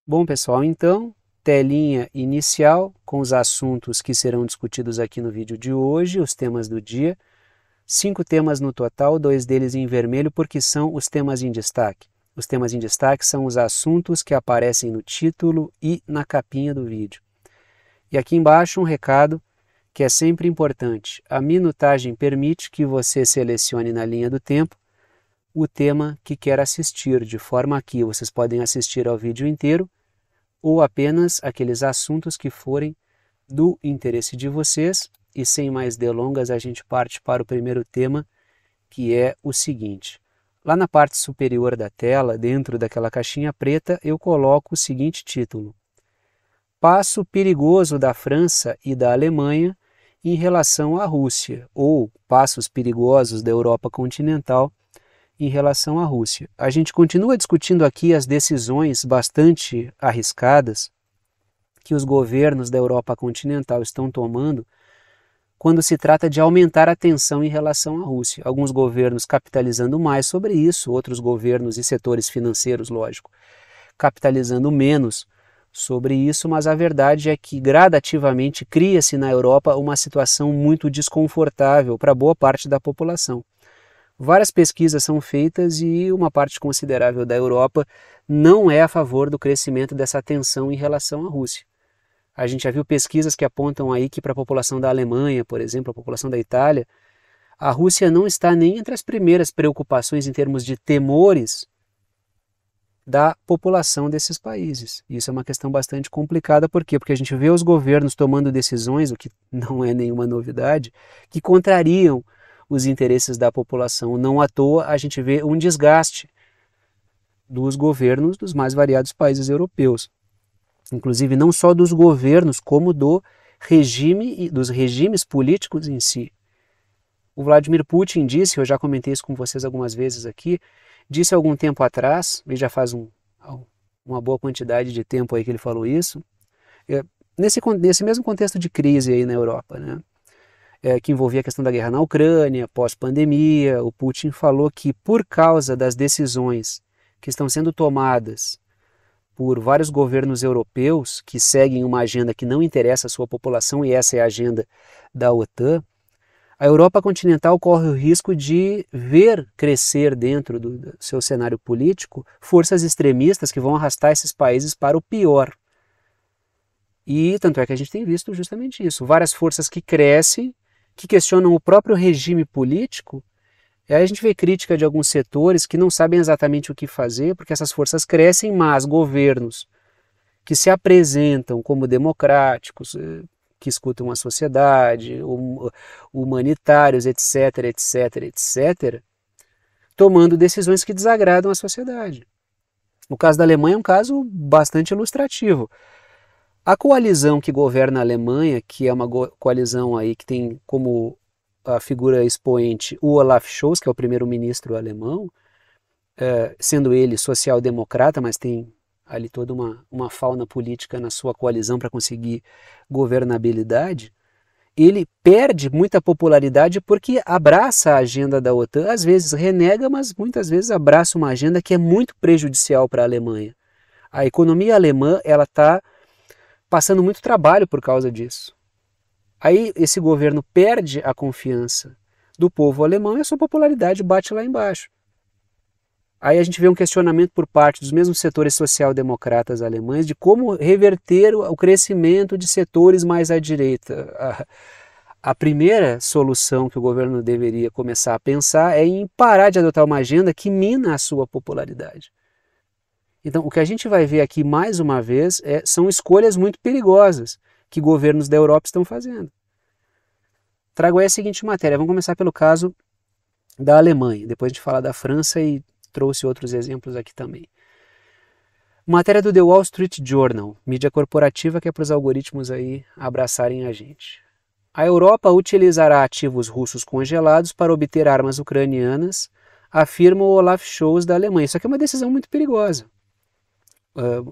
Bom, pessoal, então, telinha inicial com os assuntos que serão discutidos aqui no vídeo de hoje, os temas do dia. 5 temas no total, 2 deles em vermelho, porque são os temas em destaque. Os temas em destaque são os assuntos que aparecem no título e na capinha do vídeo. E aqui embaixo um recado que é sempre importante. A minutagem permite que você selecione na linha do tempo o tema que quer assistir, de forma que vocês podem assistir ao vídeo inteiro ou apenas aqueles assuntos que forem do interesse de vocês. E sem mais delongas, a gente parte para o primeiro tema, que é o seguinte. Lá na parte superior da tela, dentro daquela caixinha preta, eu coloco o seguinte título: Passo perigoso da França e da Alemanha em relação à Rússia, ou passos perigosos da Europa continental em relação à Rússia. A gente continua discutindo aqui as decisões bastante arriscadas que os governos da Europa continental estão tomando quando se trata de aumentar a tensão em relação à Rússia. Alguns governos capitalizando mais sobre isso, outros governos e setores financeiros, lógico, capitalizando menos sobre isso, mas a verdade é que gradativamente cria-se na Europa uma situação muito desconfortável para boa parte da população. Várias pesquisas são feitas e uma parte considerável da Europa não é a favor do crescimento dessa tensão em relação à Rússia. A gente já viu pesquisas que apontam aí que para a população da Alemanha, por exemplo, a população da Itália, a Rússia não está nem entre as primeiras preocupações em termos de temores da população desses países. Isso é uma questão bastante complicada, por quê? Porque a gente vê os governos tomando decisões, o que não é nenhuma novidade, que contrariam os interesses da população. Não à toa a gente vê um desgaste dos governos dos mais variados países europeus. Inclusive não só dos governos, como do regime e dos regimes políticos em si. O Vladimir Putin disse, eu já comentei isso com vocês algumas vezes aqui, disse há algum tempo atrás, e já faz uma boa quantidade de tempo aí que ele falou isso, nesse mesmo contexto de crise aí na Europa, né? Que envolvia a questão da guerra na Ucrânia, pós-pandemia, o Putin falou que por causa das decisões que estão sendo tomadas por vários governos europeus que seguem uma agenda que não interessa à sua população, e essa é a agenda da OTAN, a Europa continental corre o risco de ver crescer dentro do seu cenário político forças extremistas que vão arrastar esses países para o pior. E tanto é que a gente tem visto justamente isso. Várias forças que crescem, que questionam o próprio regime político, e aí a gente vê crítica de alguns setores que não sabem exatamente o que fazer, porque essas forças crescem, mas governos que se apresentam como democráticos, que escutam a sociedade, humanitários, etc, etc, etc, tomando decisões que desagradam a sociedade. O caso da Alemanha é um caso bastante ilustrativo. A coalizão que governa a Alemanha, que é uma coalizão aí que tem como a figura expoente o Olaf Scholz, que é o primeiro-ministro alemão, sendo ele social-democrata, mas tem ali toda uma fauna política na sua coalizão para conseguir governabilidade, ele perde muita popularidade porque abraça a agenda da OTAN, às vezes renega, mas muitas vezes abraça uma agenda que é muito prejudicial para a Alemanha. A economia alemã está passando muito trabalho por causa disso. Aí esse governo perde a confiança do povo alemão e a sua popularidade bate lá embaixo. Aí a gente vê um questionamento por parte dos mesmos setores social-democratas alemães de como reverter o crescimento de setores mais à direita. A primeira solução que o governo deveria começar a pensar é em parar de adotar uma agenda que mina a sua popularidade. Então, o que a gente vai ver aqui mais uma vez são escolhas muito perigosas que governos da Europa estão fazendo. Trago aí a seguinte matéria, vamos começar pelo caso da Alemanha, depois a gente fala da França e trouxe outros exemplos aqui também. Matéria do The Wall Street Journal, mídia corporativa que é para os algoritmos aí abraçarem a gente. A Europa utilizará ativos russos congelados para obter armas ucranianas, afirma o Olaf Scholz da Alemanha. Isso aqui é uma decisão muito perigosa.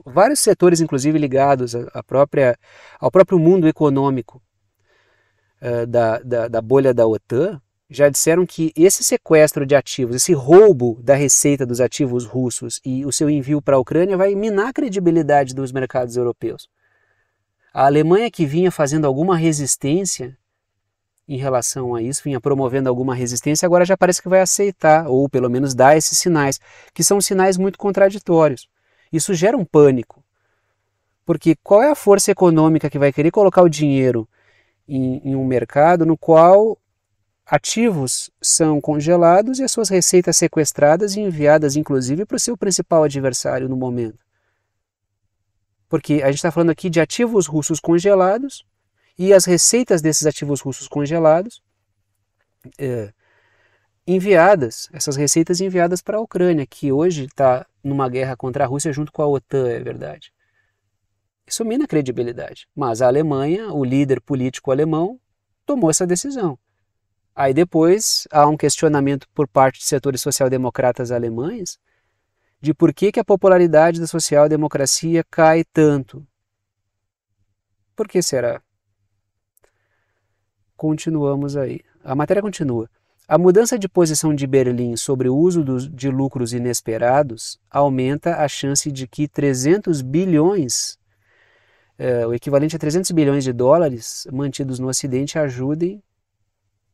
Vários setores, inclusive ligados ao próprio mundo econômico da bolha da OTAN, já disseram que esse sequestro de ativos, esse roubo da receita dos ativos russos e o seu envio para a Ucrânia vai minar a credibilidade dos mercados europeus. A Alemanha, que vinha fazendo alguma resistência em relação a isso, vinha promovendo alguma resistência, agora já parece que vai aceitar, ou pelo menos dar esses sinais, que são sinais muito contraditórios. Isso gera um pânico, porque qual é a força econômica que vai querer colocar o dinheiro em um mercado no qual ativos são congelados e as suas receitas sequestradas e enviadas, inclusive, para o seu principal adversário no momento? Porque a gente está falando aqui de ativos russos congelados e as receitas desses ativos russos congelados enviadas, essas receitas enviadas para a Ucrânia, que hoje está numa guerra contra a Rússia junto com a OTAN, é verdade. Isso mina a credibilidade. Mas a Alemanha, o líder político alemão, tomou essa decisão. Aí depois há um questionamento por parte de setores social-democratas alemães de por que a popularidade da social-democracia cai tanto. Por que será? Continuamos aí. A matéria continua. A mudança de posição de Berlim sobre o uso de lucros inesperados aumenta a chance de que 300 bilhões, o equivalente a 300 bilhões de dólares mantidos no Ocidente, ajudem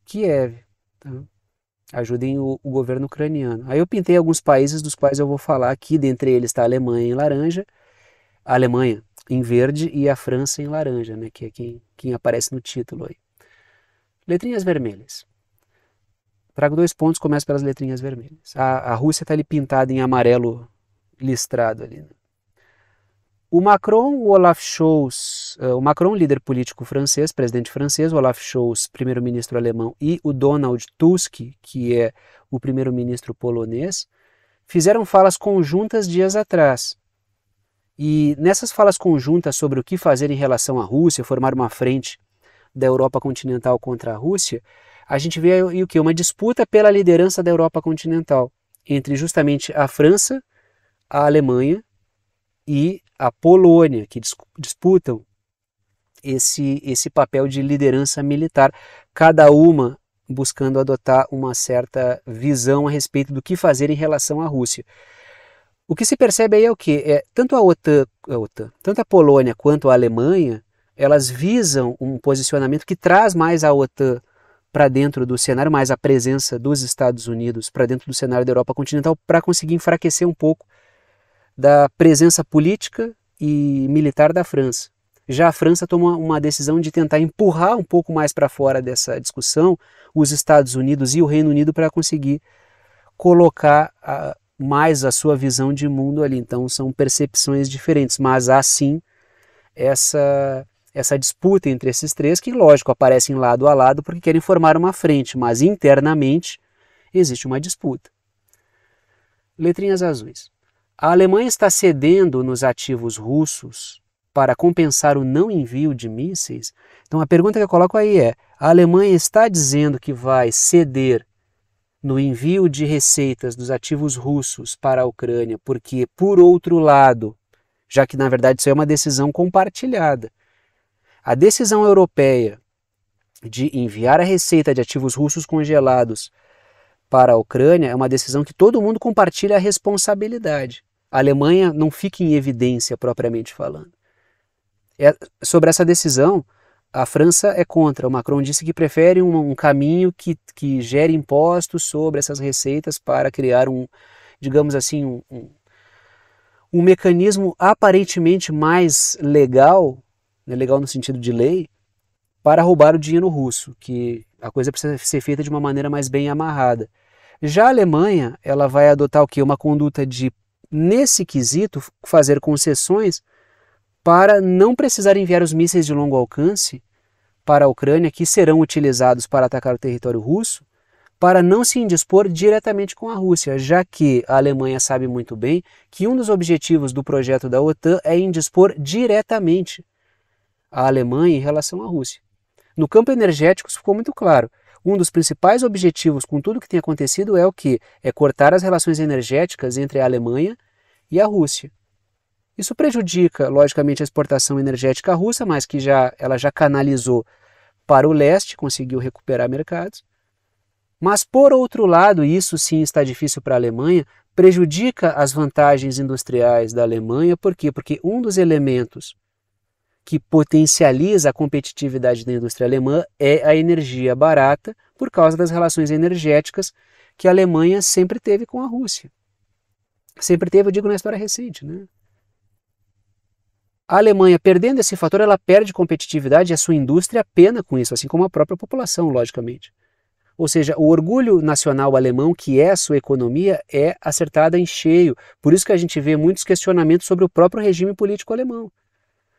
Kiev, tá? Ajudem o governo ucraniano. Aí eu pintei alguns países dos quais eu vou falar aqui, dentre eles está a Alemanha em laranja, a Alemanha em verde e a França em laranja, né, que é quem aparece no título aí. Letrinhas vermelhas. Trago 2 pontos, começo pelas letrinhas vermelhas. A Rússia está ali pintada em amarelo listrado ali, né? O Macron, o Macron, líder político francês, presidente francês, o Olaf Scholz, primeiro-ministro alemão, e o Donald Tusk, que é o primeiro-ministro polonês, fizeram falas conjuntas dias atrás. E nessas falas conjuntas sobre o que fazer em relação à Rússia, formar uma frente da Europa continental contra a Rússia, a gente vê aí o quê? Uma disputa pela liderança da Europa continental entre justamente a França, a Alemanha e a Polônia, que disputam esse papel de liderança militar, cada uma buscando adotar uma certa visão a respeito do que fazer em relação à Rússia. O que se percebe aí é o quê? Tanto a OTAN, tanto a Polônia quanto a Alemanha, elas visam um posicionamento que traz mais a OTAN para dentro do cenário, mais a presença dos Estados Unidos para dentro do cenário da Europa continental, para conseguir enfraquecer um pouco da presença política e militar da França. Já a França toma uma decisão de tentar empurrar um pouco mais para fora dessa discussão os Estados Unidos e o Reino Unido para conseguir colocar mais a sua visão de mundo ali. Então são percepções diferentes, mas há sim essa disputa entre esses três que, lógico, aparecem lado a lado porque querem formar uma frente, mas internamente existe uma disputa. Letrinhas azuis. A Alemanha está cedendo nos ativos russos para compensar o não envio de mísseis? Então a pergunta que eu coloco aí é, a Alemanha está dizendo que vai ceder no envio de receitas dos ativos russos para a Ucrânia, porque, por outro lado, já que na verdade isso é uma decisão compartilhada, a decisão europeia de enviar a receita de ativos russos congelados para a Ucrânia é uma decisão que todo mundo compartilha a responsabilidade. A Alemanha não fica em evidência propriamente falando. Sobre essa decisão, a França é contra. O Macron disse que prefere um caminho que gere impostos sobre essas receitas para criar digamos assim, um mecanismo aparentemente mais legal, né, legal no sentido de lei, para roubar o dinheiro russo, que a coisa precisa ser feita de uma maneira mais bem amarrada. Já a Alemanha, ela vai adotar o quê? Uma conduta de, nesse quesito, fazer concessões para não precisar enviar os mísseis de longo alcance para a Ucrânia, que serão utilizados para atacar o território russo, para não se indispor diretamente com a Rússia, já que a Alemanha sabe muito bem que um dos objetivos do projeto da OTAN é indispor diretamente a Alemanha em relação à Rússia. No campo energético isso ficou muito claro. Um dos principais objetivos com tudo que tem acontecido é o quê? É cortar as relações energéticas entre a Alemanha e a Rússia. Isso prejudica, logicamente, a exportação energética russa, mas que ela já canalizou para o leste, conseguiu recuperar mercados. Mas, por outro lado, isso sim está difícil para a Alemanha, prejudica as vantagens industriais da Alemanha. Por quê? Porque um dos elementos que potencializa a competitividade da indústria alemã é a energia barata, por causa das relações energéticas que a Alemanha sempre teve com a Rússia. Sempre teve, eu digo, na história recente, né? A Alemanha, perdendo esse fator, ela perde competitividade e a sua indústria pena com isso, assim como a própria população, logicamente. Ou seja, o orgulho nacional alemão, que é a sua economia, é acertada em cheio. Por isso que a gente vê muitos questionamentos sobre o próprio regime político alemão.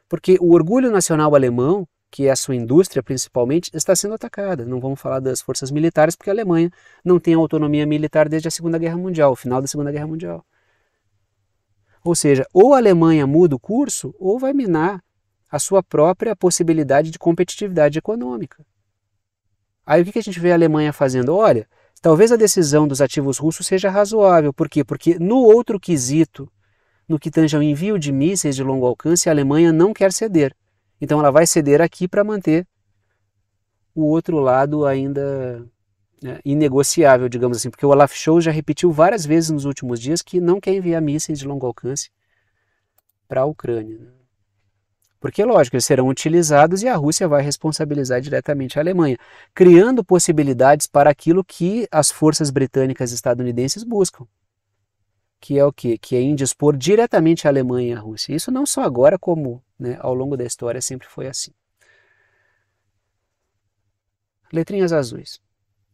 Porque o orgulho nacional alemão, que é a sua indústria principalmente, está sendo atacada. Não vamos falar das forças militares, porque a Alemanha não tem autonomia militar desde a Segunda Guerra Mundial, o final da Segunda Guerra Mundial. Ou seja, ou a Alemanha muda o curso, ou vai minar a sua própria possibilidade de competitividade econômica. Aí o que a gente vê a Alemanha fazendo? Olha, talvez a decisão dos ativos russos seja razoável. Por quê? Porque no outro quesito, no que tange ao envio de mísseis de longo alcance, a Alemanha não quer ceder. Então ela vai ceder aqui para manter o outro lado ainda inegociável, digamos assim, porque o Olaf Scholz já repetiu várias vezes nos últimos dias que não quer enviar mísseis de longo alcance para a Ucrânia. Porque, lógico, eles serão utilizados e a Rússia vai responsabilizar diretamente a Alemanha, criando possibilidades para aquilo que as forças britânicas e estadunidenses buscam, que é o quê? Que é indispor diretamente a Alemanha e a Rússia. Isso não só agora, como ao longo da história sempre foi assim. Letrinhas azuis.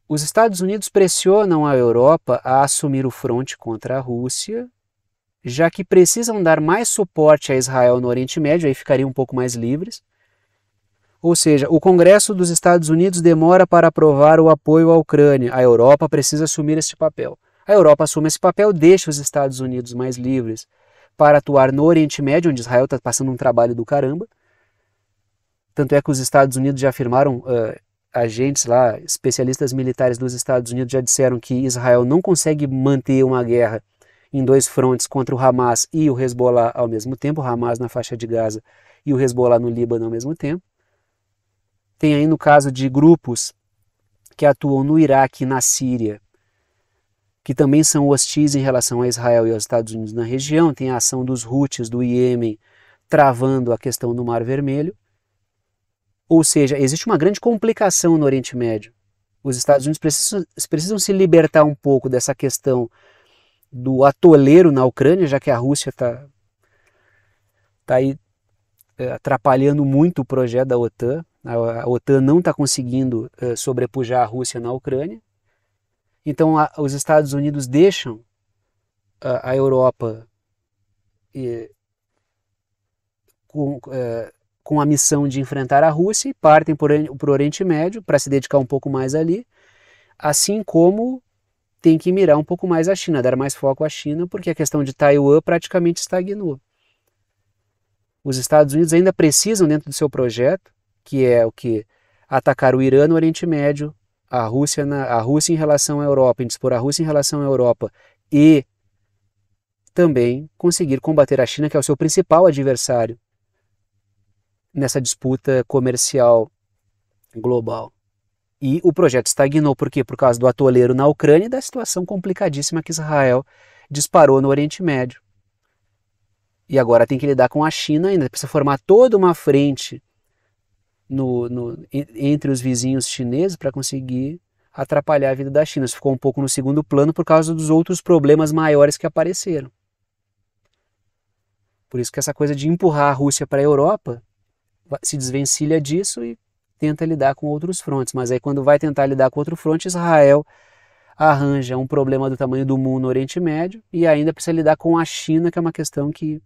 Os Estados Unidos pressionam a Europa a assumir o fronte contra a Rússia, já que precisam dar mais suporte a Israel no Oriente Médio, aí ficariam um pouco mais livres. Ou seja, o Congresso dos Estados Unidos demora para aprovar o apoio à Ucrânia. A Europa precisa assumir esse papel. A Europa assume esse papel, deixa os Estados Unidos mais livres para atuar no Oriente Médio, onde Israel está passando um trabalho do caramba. Tanto é que os Estados Unidos já afirmaram, agentes lá, especialistas militares dos Estados Unidos já disseram que Israel não consegue manter uma guerra em dois frontes contra o Hamas e o Hezbollah ao mesmo tempo, o Hamas na faixa de Gaza e o Hezbollah no Líbano ao mesmo tempo. Tem aí no caso de grupos que atuam no Iraque e na Síria, que também são hostis em relação a Israel e aos Estados Unidos na região. Tem a ação dos Houthis do Iêmen travando a questão do Mar Vermelho. Ou seja, existe uma grande complicação no Oriente Médio. Os Estados Unidos precisam se libertar um pouco dessa questão do atoleiro na Ucrânia, já que a Rússia está aí atrapalhando muito o projeto da OTAN. A OTAN não está conseguindo sobrepujar a Rússia na Ucrânia. Então os Estados Unidos deixam a Europa com a missão de enfrentar a Rússia e partem para o Oriente Médio para se dedicar um pouco mais ali, assim como tem que mirar um pouco mais a China, dar mais foco à China, porque a questão de Taiwan praticamente estagnou. Os Estados Unidos ainda precisam, dentro do seu projeto, que é o que? Atacar o Irã no Oriente Médio, a Rússia em relação à Europa, indispor a Rússia em relação à Europa e também conseguir combater a China, que é o seu principal adversário nessa disputa comercial global. E o projeto estagnou, por quê? Por causa do atoleiro na Ucrânia e da situação complicadíssima que Israel disparou no Oriente Médio. E agora tem que lidar com a China, ainda precisa formar toda uma frente entre os vizinhos chineses para conseguir atrapalhar a vida da China. Isso ficou um pouco no segundo plano por causa dos outros problemas maiores que apareceram. Por isso que essa coisa de empurrar a Rússia para a Europa se desvencilha disso e tenta lidar com outros frontes. Mas aí quando vai tentar lidar com outro fronte, Israel arranja um problema do tamanho do mundo no Oriente Médio e ainda precisa lidar com a China, que é uma questão que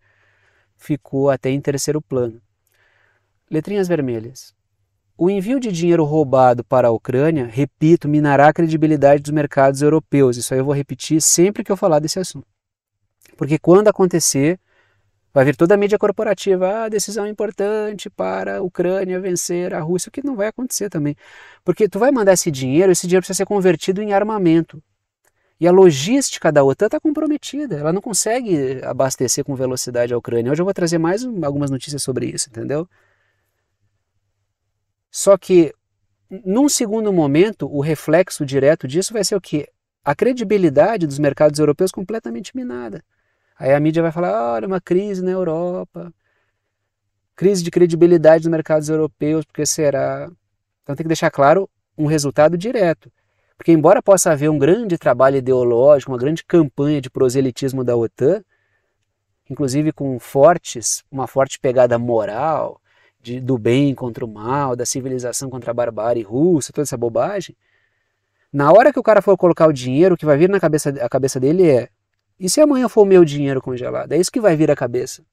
ficou até em terceiro plano. Letrinhas vermelhas. O envio de dinheiro roubado para a Ucrânia, repito, minará a credibilidade dos mercados europeus. Isso aí eu vou repetir sempre que eu falar desse assunto. Porque quando acontecer, vai vir toda a mídia corporativa, decisão importante para a Ucrânia vencer a Rússia, o que não vai acontecer também. Porque tu vai mandar esse dinheiro precisa ser convertido em armamento. E a logística da OTAN está comprometida, ela não consegue abastecer com velocidade a Ucrânia. Hoje eu vou trazer mais algumas notícias sobre isso, entendeu? Só que num segundo momento, o reflexo direto disso vai ser o quê? A credibilidade dos mercados europeus completamente minada. Aí a mídia vai falar, olha, uma crise na Europa, crise de credibilidade dos mercados europeus, porque será? Então tem que deixar claro um resultado direto. Porque embora possa haver um grande trabalho ideológico, uma grande campanha de proselitismo da OTAN, inclusive com uma forte pegada moral, do bem contra o mal, da civilização contra a barbárie russa, toda essa bobagem, na hora que o cara for colocar o dinheiro, o que vai vir na cabeça dele é: e se amanhã for o meu dinheiro congelado? É isso que vai vir à cabeça.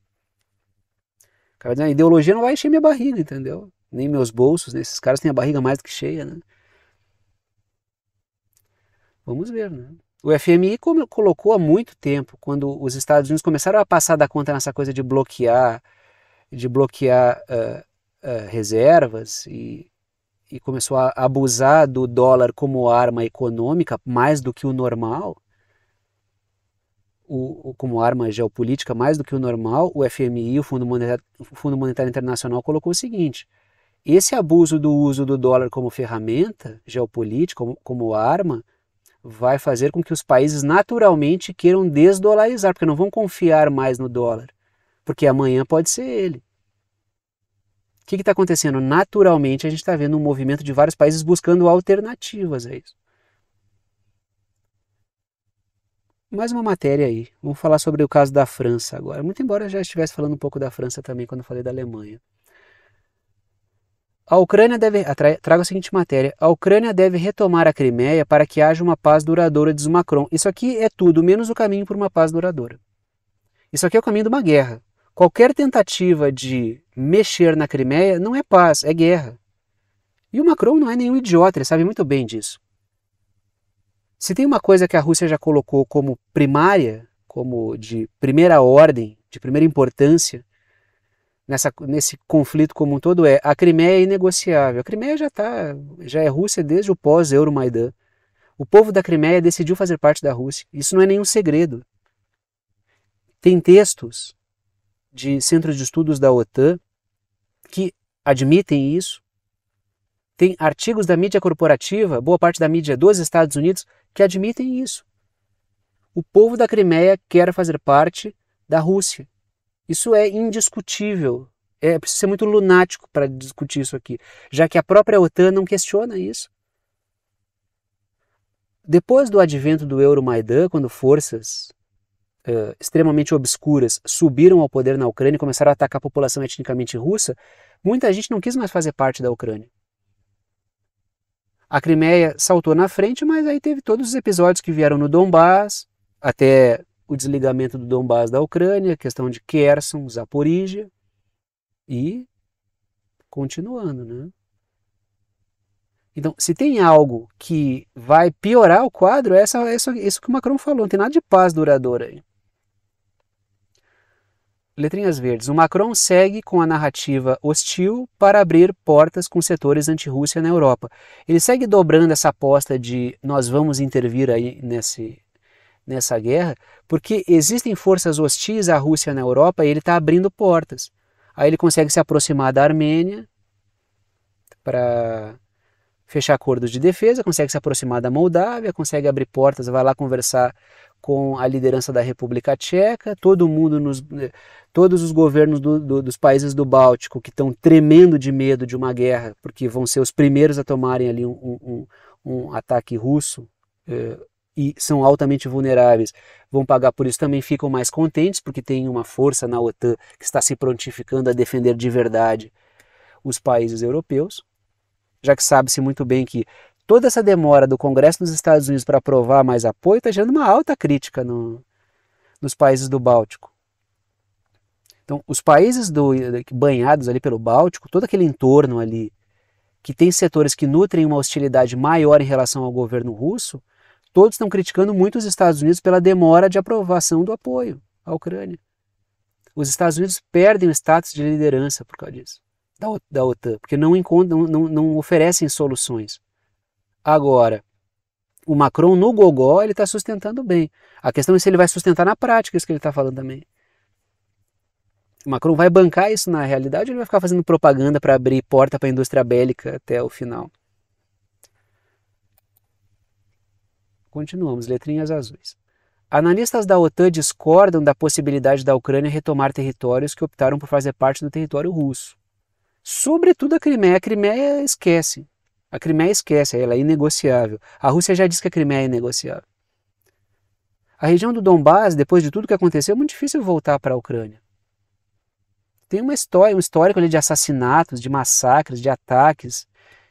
A ideologia não vai encher minha barriga, entendeu? Nem meus bolsos, né? Esses caras têm a barriga mais do que cheia, né? Vamos ver, né? O FMI colocou há muito tempo, quando os Estados Unidos começaram a passar da conta nessa coisa de bloquear reservas e começou a abusar do dólar como arma econômica mais do que o normal, como arma geopolítica mais do que o normal, o FMI, o Fundo Monetário Internacional, colocou o seguinte: esse abuso do uso do dólar como ferramenta geopolítica, como arma, vai fazer com que os países naturalmente queiram desdolarizar, porque não vão confiar mais no dólar, porque amanhã pode ser ele. O que está acontecendo? Naturalmente a gente está vendo um movimento de vários países buscando alternativas a isso. Mais uma matéria aí. Vamos falar sobre o caso da França agora. Muito embora eu já estivesse falando um pouco da França também quando eu falei da Alemanha. A Ucrânia traga a seguinte matéria: a Ucrânia deve retomar a Crimeia para que haja uma paz duradoura, diz o Macron. Isso aqui é tudo menos o caminho para uma paz duradoura. Isso aqui é o caminho de uma guerra. Qualquer tentativa de mexer na Crimeia não é paz, é guerra. E o Macron não é nenhum idiota, ele sabe muito bem disso. Se tem uma coisa que a Rússia já colocou como primária, como de primeira ordem, de primeira importância, nesse conflito como um todo, a Crimeia é inegociável. A Crimeia já é Rússia desde o pós-Euromaidan. O povo da Crimeia decidiu fazer parte da Rússia. Isso não é nenhum segredo. Tem textos de centros de estudos da OTAN que admitem isso. Tem artigos da mídia corporativa, boa parte da mídia dos Estados Unidos, que admitem isso. O povo da Crimeia quer fazer parte da Rússia. Isso é indiscutível. É preciso ser muito lunático para discutir isso aqui, já que a própria OTAN não questiona isso. Depois do advento do Euromaidan, quando forças extremamente obscuras subiram ao poder na Ucrânia e começaram a atacar a população etnicamente russa, muita gente não quis mais fazer parte da Ucrânia. A Crimeia saltou na frente, mas aí teve todos os episódios que vieram no Donbás, até o desligamento do Donbás da Ucrânia, a questão de Kherson, Zaporígia, e continuando, né? Então, se tem algo que vai piorar o quadro, é isso que o Macron falou, não tem nada de paz duradoura aí. Letrinhas verdes. O Macron segue com a narrativa hostil para abrir portas com setores anti-Rússia na Europa. Ele segue dobrando essa aposta de nós vamos intervir aí nessa guerra, porque existem forças hostis à Rússia na Europa e ele está abrindo portas. Aí ele consegue se aproximar da Armênia para fechar acordos de defesa, consegue se aproximar da Moldávia, consegue abrir portas, vai lá conversar com a liderança da República Tcheca, todos os governos dos países do Báltico que estão tremendo de medo de uma guerra, porque vão ser os primeiros a tomarem ali um ataque russo, e são altamente vulneráveis, vão pagar por isso, também ficam mais contentes, porque tem uma força na OTAN que está se prontificando a defender de verdade os países europeus, já que sabe-se muito bem que toda essa demora do Congresso dos Estados Unidos para aprovar mais apoio está gerando uma alta crítica nos países do Báltico. Então, os países banhados ali pelo Báltico, todo aquele entorno ali, que tem setores que nutrem uma hostilidade maior em relação ao governo russo, todos estão criticando muito os Estados Unidos pela demora de aprovação do apoio à Ucrânia. Os Estados Unidos perdem o status de liderança por causa disso, da OTAN, porque não oferecem soluções. Agora, o Macron no gogó, ele está sustentando bem. A questão é se ele vai sustentar na prática isso que ele está falando também. O Macron vai bancar isso na realidade ou ele vai ficar fazendo propaganda para abrir porta para a indústria bélica até o final? Continuamos, letrinhas azuis. Analistas da OTAN discordam da possibilidade da Ucrânia retomar territórios que optaram por fazer parte do território russo. Sobretudo a Crimeia. A Crimeia esquece. A Crimeia esquece, ela é inegociável. A Rússia já disse que a Crimeia é inegociável. A região do Donbás, depois de tudo que aconteceu, é muito difícil voltar para a Ucrânia. Tem uma história, um histórico ali de assassinatos, de massacres, de ataques,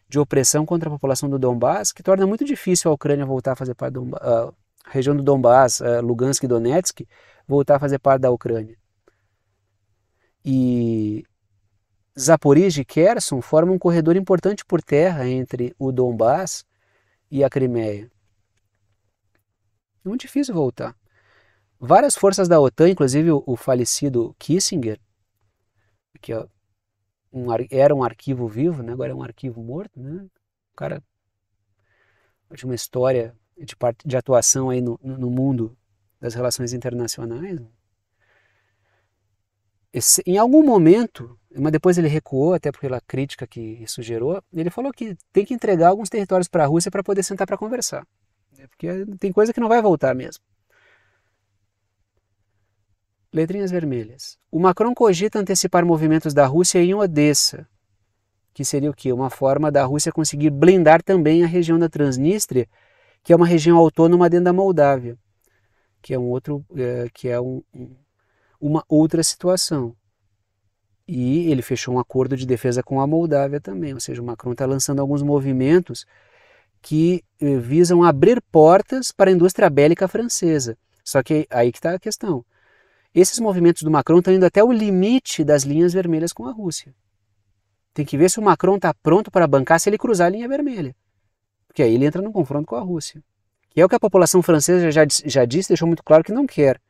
de opressão contra a população do Donbás, que torna muito difícil a Ucrânia voltar a fazer parte a região do Donbás, Lugansk e Donetsk, voltar a fazer parte da Ucrânia. E Zaporizhzhia e Kherson formam um corredor importante por terra entre o Donbás e a Crimeia. É muito difícil voltar. Várias forças da OTAN, inclusive o falecido Kissinger, que era um arquivo vivo, né? Agora é um arquivo morto, né? O cara tinha uma história de atuação aí no mundo das relações internacionais. Em algum momento, mas depois ele recuou, até pela crítica que isso gerou, ele falou que tem que entregar alguns territórios para a Rússia para poder sentar para conversar. Porque tem coisa que não vai voltar mesmo. Letrinhas vermelhas. O Macron cogita antecipar movimentos da Rússia em Odessa, que seria o quê? Uma forma da Rússia conseguir blindar também a região da Transnistria, que é uma região autônoma dentro da Moldávia, que é uma outra situação. E ele fechou um acordo de defesa com a Moldávia também, ou seja, o Macron está lançando alguns movimentos que visam abrir portas para a indústria bélica francesa. Só que aí que está a questão. Esses movimentos do Macron estão indo até o limite das linhas vermelhas com a Rússia. Tem que ver se o Macron está pronto para bancar se ele cruzar a linha vermelha. Porque aí ele entra num confronto com a Rússia. Que é o que a população francesa já disse, deixou muito claro que não quer.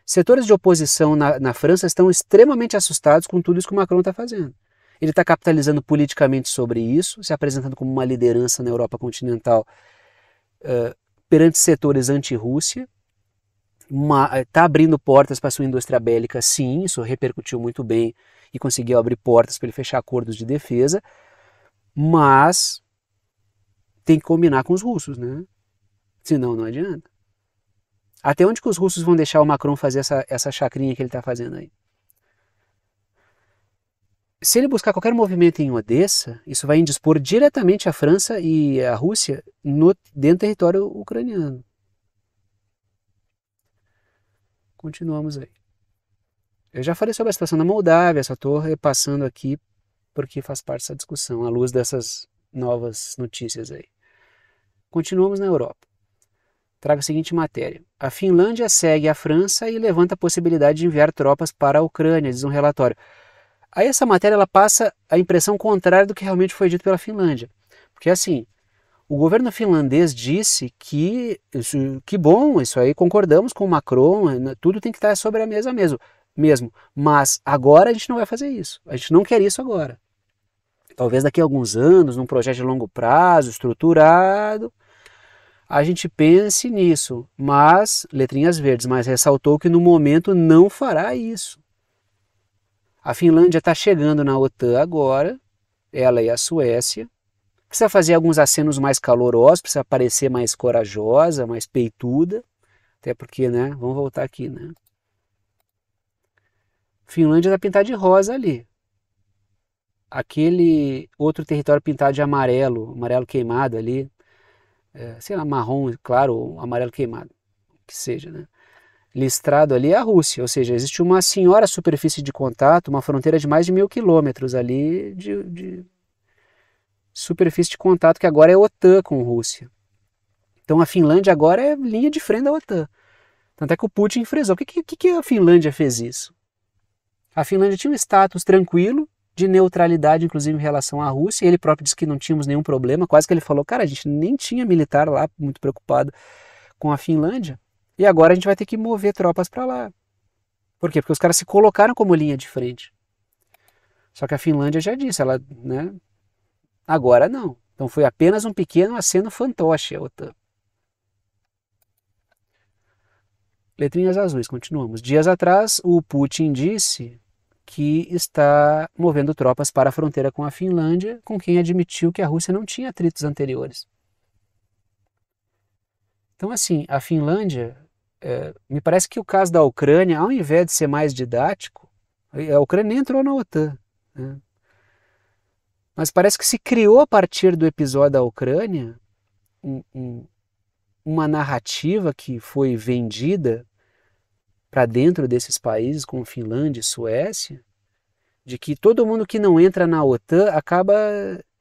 Setores de oposição na França estão extremamente assustados com tudo isso que o Macron está fazendo. Ele está capitalizando politicamente sobre isso, se apresentando como uma liderança na Europa continental perante setores anti-Rússia. Está abrindo portas para a sua indústria bélica, sim, isso repercutiu muito bem e conseguiu abrir portas para ele fechar acordos de defesa, mas tem que combinar com os russos, né? Senão não adianta. Até onde que os russos vão deixar o Macron fazer essa chacrinha que ele está fazendo aí? Se ele buscar qualquer movimento em Odessa, isso vai indispor diretamente a França e a Rússia dentro do território ucraniano. Continuamos aí. Eu já falei sobre a situação da Moldávia, só estou repassando aqui porque faz parte dessa discussão, à luz dessas novas notícias aí. Continuamos na Europa. Trago a seguinte matéria. A Finlândia segue a França e levanta a possibilidade de enviar tropas para a Ucrânia, diz um relatório. Aí essa matéria ela passa a impressão contrária do que realmente foi dito pela Finlândia. Porque assim, o governo finlandês disse que bom, isso aí concordamos com o Macron, tudo tem que estar sobre a mesa mesmo. Mas agora a gente não vai fazer isso. A gente não quer isso agora. Talvez daqui a alguns anos, num projeto de longo prazo, estruturado, a gente pense nisso. Mas, letrinhas verdes, mas ressaltou que no momento não fará isso. A Finlândia está chegando na OTAN agora, ela e a Suécia. Precisa fazer alguns acenos mais calorosos, precisa parecer mais corajosa, mais peituda. Até porque, né, vamos voltar aqui, né? Finlândia está pintada de rosa ali. Aquele outro território pintado de amarelo queimado ali, sei lá, marrom, claro, ou amarelo queimado, que seja, né? Listrado ali é a Rússia, ou seja, existe uma senhora superfície de contato, uma fronteira de mais de 1.000 quilômetros ali de superfície de contato que agora é OTAN com a Rússia. Então a Finlândia agora é linha de frente da OTAN. Tanto é que o Putin frisou. Por que a Finlândia fez isso? A Finlândia tinha um status tranquilo, de neutralidade, inclusive em relação à Rússia, e ele próprio disse que não tínhamos nenhum problema, quase que ele falou, cara, a gente nem tinha militar lá, muito preocupado com a Finlândia, e agora a gente vai ter que mover tropas para lá. Por quê? Porque os caras se colocaram como linha de frente. Só que a Finlândia já disse, ela, né, agora não. Então foi apenas um pequeno aceno fantoche a OTAN. Letrinhas azuis, continuamos. Dias atrás, o Putin disse que está movendo tropas para a fronteira com a Finlândia, com quem admitiu que a Rússia não tinha atritos anteriores. Então, assim, a Finlândia, me parece que o caso da Ucrânia, ao invés de ser mais didático, a Ucrânia nem entrou na OTAN, né? Mas parece que se criou a partir do episódio da Ucrânia uma narrativa que foi vendida para dentro desses países, como Finlândia e Suécia, de que todo mundo que não entra na OTAN acaba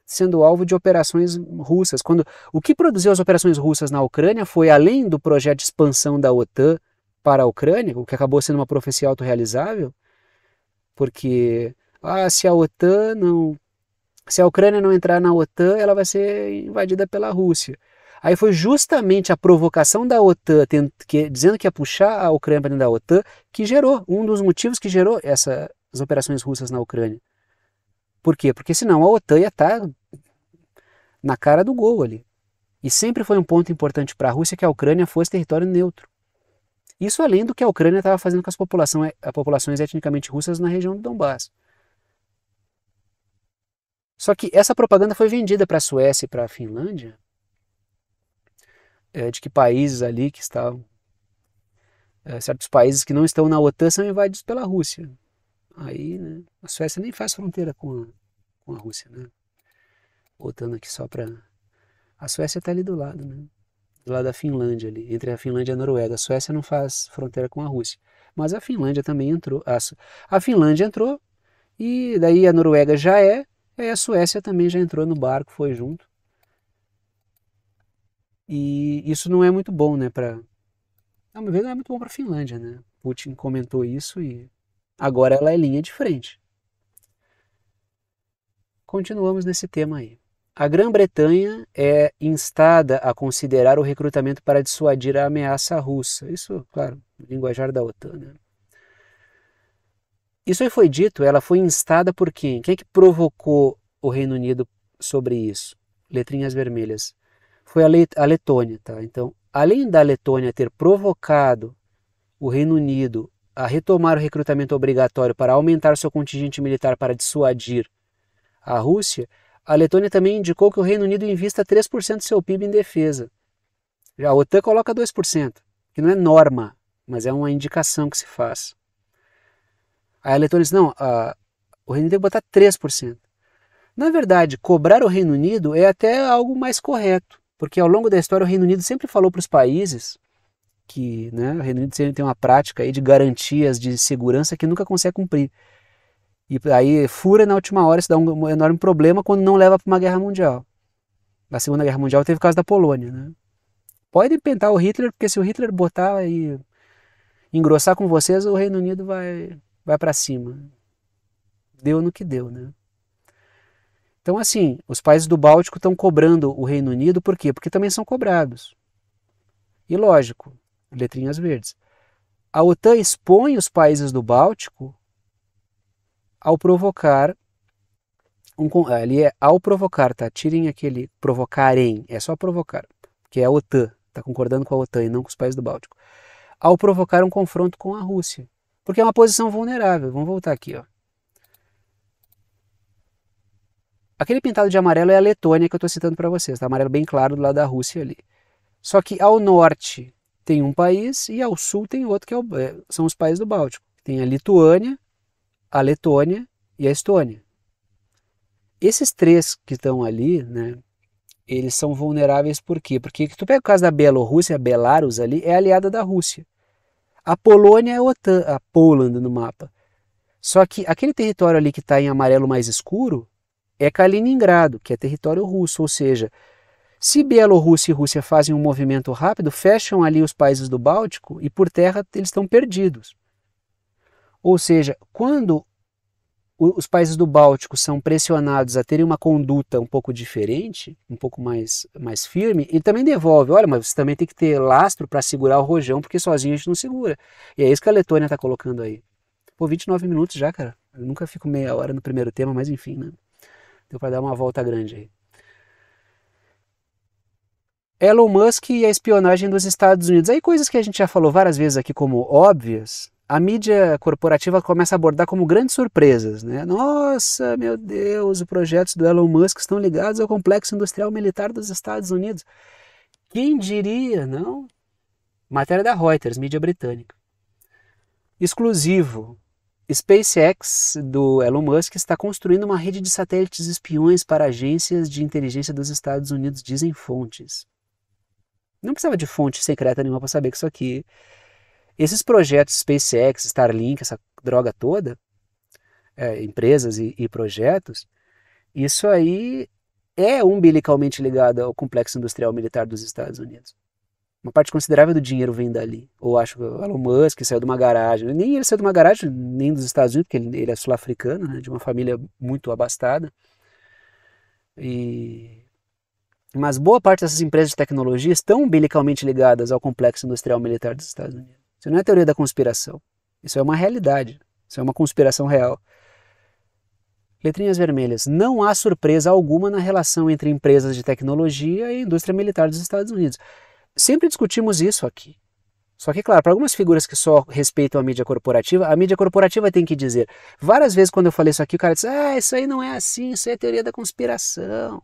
sendo alvo de operações russas. O que produziu as operações russas na Ucrânia foi, além do projeto de expansão da OTAN para a Ucrânia, o que acabou sendo uma profecia autorrealizável, porque se a Ucrânia não entrar na OTAN, ela vai ser invadida pela Rússia. Aí foi justamente a provocação da OTAN, dizendo que ia puxar a Ucrânia para dentro da OTAN, que gerou, um dos motivos que gerou essas operações russas na Ucrânia. Por quê? Porque senão a OTAN ia estar na cara do gol ali. E sempre foi um ponto importante para a Rússia que a Ucrânia fosse território neutro. Isso além do que a Ucrânia estava fazendo com as populações etnicamente russas na região do Donbass. Só que essa propaganda foi vendida para a Suécia e para a Finlândia, de que países ali que estavam, certos países que não estão na OTAN são invadidos pela Rússia. Aí, né, a Suécia nem faz fronteira com a Rússia, né? Voltando aqui só para... A Suécia está ali do lado, né? Do lado da Finlândia ali, entre a Finlândia e a Noruega. A Suécia não faz fronteira com a Rússia. Mas a Finlândia também entrou. A Finlândia entrou, e daí a Noruega já aí a Suécia também já entrou no barco, foi junto. E isso não é muito bom, né? Ao meu ver, não é muito bom para a Finlândia, né? Putin comentou isso e agora ela é linha de frente. Continuamos nesse tema aí. A Grã-Bretanha é instada a considerar o recrutamento para dissuadir a ameaça russa. Isso, claro, linguajar da OTAN, né? Isso aí foi dito, ela foi instada por quem? Quem é que provocou o Reino Unido sobre isso? Letrinhas vermelhas. Foi a Letônia, tá? Então, além da Letônia ter provocado o Reino Unido a retomar o recrutamento obrigatório para aumentar seu contingente militar para dissuadir a Rússia, a Letônia também indicou que o Reino Unido invista 3% do seu PIB em defesa. Já a OTAN coloca 2%, que não é norma, mas é uma indicação que se faz. Aí a Letônia disse, não, o Reino Unido tem que botar 3%. Na verdade, cobrar o Reino Unido é até algo mais correto, porque ao longo da história o Reino Unido sempre falou para os países que, né, o Reino Unido sempre tem uma prática aí de garantias de segurança que nunca consegue cumprir. E aí fura na última hora, isso dá um enorme problema quando não leva para uma guerra mundial. Na Segunda Guerra Mundial teve o caso da Polônia, né? Pode pintar o Hitler, porque se o Hitler botar e engrossar com vocês, o Reino Unido vai para cima. Deu no que deu, né? Então, assim, os países do Báltico estão cobrando o Reino Unido, por quê? Porque também são cobrados. E lógico, letrinhas verdes. A OTAN expõe os países do Báltico ao provocar, ali é ao provocar, tá? Tirem aquele provocarem, é só provocar, que é a OTAN, tá concordando com a OTAN e não com os países do Báltico. Ao provocar um confronto com a Rússia, porque é uma posição vulnerável. Vamos voltar aqui, ó. Aquele pintado de amarelo é a Letônia que eu estou citando para vocês, tá? Amarelo bem claro do lado da Rússia ali. Só que ao norte tem um país e ao sul tem outro, que são os países do Báltico. Tem a Lituânia, a Letônia e a Estônia. Esses três que estão ali, né, eles são vulneráveis por quê? Porque tu pega o caso da Bielorrússia, a Belarus ali é aliada da Rússia. A Polônia é a OTAN, a Poland no mapa. Só que aquele território ali que está em amarelo mais escuro é Kaliningrado, que é território russo, ou seja, se Bielorrússia e Rússia fazem um movimento rápido, fecham ali os países do Báltico e por terra eles estão perdidos. Ou seja, quando os países do Báltico são pressionados a terem uma conduta um pouco diferente, um pouco mais firme, ele também devolve, olha, mas você também tem que ter lastro para segurar o rojão, porque sozinho a gente não segura. E é isso que a Letônia está colocando aí. Pô, 29 minutos já, cara. Eu nunca fico meia hora no primeiro tema, mas enfim, né? Deu para dar uma volta grande aí. Elon Musk e a espionagem dos Estados Unidos. Aí coisas que a gente já falou várias vezes aqui como óbvias, a mídia corporativa começa a abordar como grandes surpresas, né? Nossa, meu Deus, os projetos do Elon Musk estão ligados ao complexo industrial militar dos Estados Unidos. Quem diria, não? Matéria da Reuters, mídia britânica. Exclusivo. SpaceX, do Elon Musk, está construindo uma rede de satélites espiões para agências de inteligência dos Estados Unidos, dizem fontes. Não precisava de fonte secreta nenhuma para saber que isso aqui... Esses projetos SpaceX, Starlink, essa droga toda, empresas e projetos, isso aí é umbilicalmente ligado ao complexo industrial militar dos Estados Unidos. Uma parte considerável do dinheiro vem dali. Ou acho que o Elon Musk saiu de uma garagem. Nem ele saiu de uma garagem, nem dos Estados Unidos, porque ele é sul-africano, né, de uma família muito abastada. Mas boa parte dessas empresas de tecnologia estão umbilicalmente ligadas ao complexo industrial militar dos Estados Unidos. Isso não é teoria da conspiração. Isso é uma realidade. Isso é uma conspiração real. Letrinhas vermelhas. Não há surpresa alguma na relação entre empresas de tecnologia e a indústria militar dos Estados Unidos. Sempre discutimos isso aqui. Só que, claro, para algumas figuras que só respeitam a mídia corporativa tem que dizer. Várias vezes quando eu falei isso aqui, o cara disse, isso aí não é assim, isso é teoria da conspiração.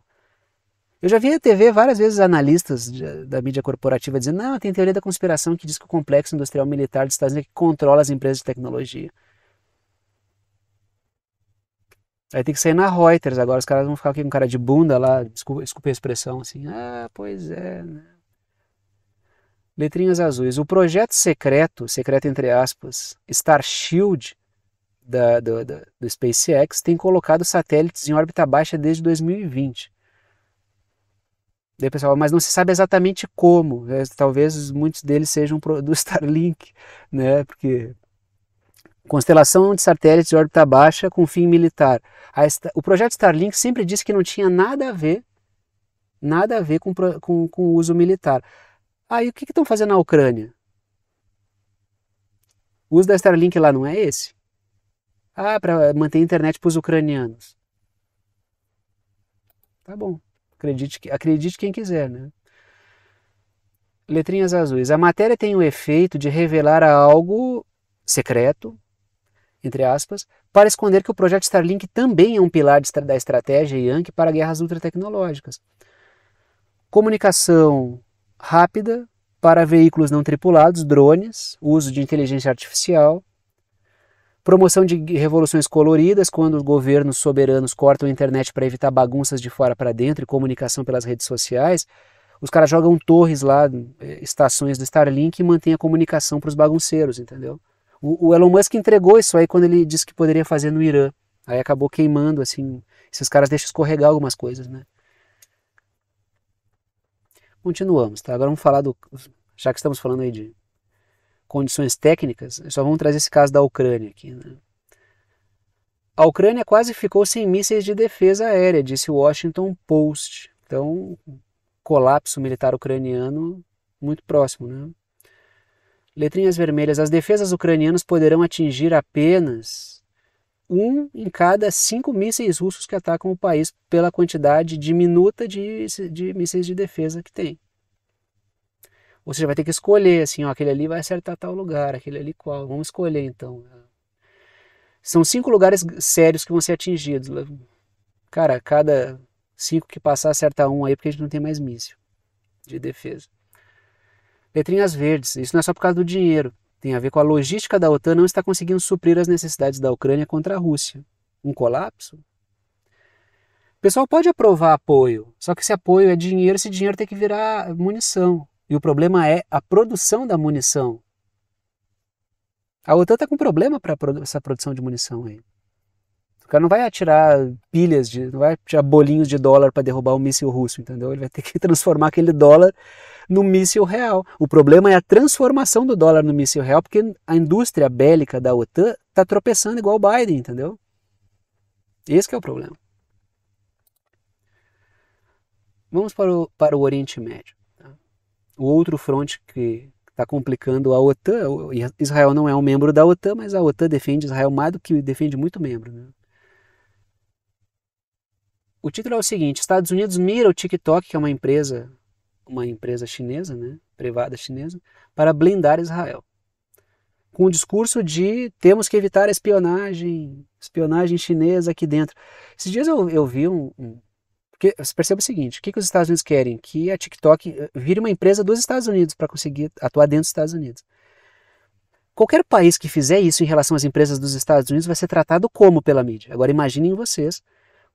Eu já vi na TV várias vezes analistas da mídia corporativa dizendo, não, tem teoria da conspiração que diz que o complexo industrial militar dos Estados Unidos é que controla as empresas de tecnologia. Aí tem que sair na Reuters, agora os caras vão ficar aqui com cara de bunda lá, desculpa a expressão, assim, pois é, né? Letrinhas azuis. O projeto secreto entre aspas, Starshield do SpaceX tem colocado satélites em órbita baixa desde 2020. Daí, pessoal, mas não se sabe exatamente como. Talvez muitos deles sejam do Starlink, né? Porque constelação de satélites de órbita baixa com fim militar. O projeto Starlink sempre disse que não tinha nada a ver com o uso militar. Aí o que estão fazendo na Ucrânia? O uso da Starlink lá não é esse? Para manter a internet para os ucranianos. Tá bom. Acredite quem quiser, né? Letrinhas azuis. A matéria tem o efeito de revelar algo secreto, entre aspas, para esconder que o projeto Starlink também é um pilar da estratégia Yankee para guerras ultratecnológicas. Comunicação rápida para veículos não tripulados, drones, uso de inteligência artificial, promoção de revoluções coloridas, quando os governos soberanos cortam a internet para evitar bagunças de fora para dentro e comunicação pelas redes sociais, os caras jogam torres lá, estações do Starlink e mantêm a comunicação para os bagunceiros, entendeu? O Elon Musk entregou isso aí quando ele disse que poderia fazer no Irã. Aí acabou queimando, assim, esses caras deixam escorregar algumas coisas, né? Continuamos, tá? Agora vamos falar já que estamos falando aí de condições técnicas, só vamos trazer esse caso da Ucrânia aqui, né? A Ucrânia quase ficou sem mísseis de defesa aérea, disse o Washington Post. Então, colapso militar ucraniano muito próximo, né? Letrinhas vermelhas. As defesas ucranianas poderão atingir apenas 1 em cada 5 mísseis russos que atacam o país pela quantidade diminuta de mísseis de defesa que tem. Ou seja, vai ter que escolher, assim, aquele ali vai acertar tal lugar, aquele ali qual. Vamos escolher, então. São 5 lugares sérios que vão ser atingidos. Cara, cada 5 que passar acerta um aí, porque a gente não tem mais míssil de defesa. Letrinhas verdes. Isso não é só por causa do dinheiro. Tem a ver com a logística da OTAN não está conseguindo suprir as necessidades da Ucrânia contra a Rússia. Um colapso? O pessoal pode aprovar apoio, só que esse apoio é dinheiro, esse dinheiro tem que virar munição. E o problema é a produção da munição. A OTAN está com problema para essa produção de munição aí. O cara não vai atirar não vai atirar bolinhos de dólar para derrubar um míssil russo, entendeu? Ele vai ter que transformar aquele dólar no míssil real. O problema é a transformação do dólar no míssil real, porque a indústria bélica da OTAN está tropeçando igual o Biden, entendeu? Esse que é o problema. Vamos para o Oriente Médio. Tá? O outro fronte que está complicando a OTAN, Israel não é um membro da OTAN, mas a OTAN defende Israel mais do que defende muito membro, né? O título é o seguinte: Estados Unidos mira o TikTok, que é uma empresa chinesa, né, privada chinesa, para blindar Israel. Com o discurso de temos que evitar a espionagem chinesa aqui dentro. Esses dias eu vi Porque você percebe o seguinte, o que os Estados Unidos querem? Que a TikTok vire uma empresa dos Estados Unidos para conseguir atuar dentro dos Estados Unidos. Qualquer país que fizer isso em relação às empresas dos Estados Unidos vai ser tratado como pela mídia. Agora imaginem vocês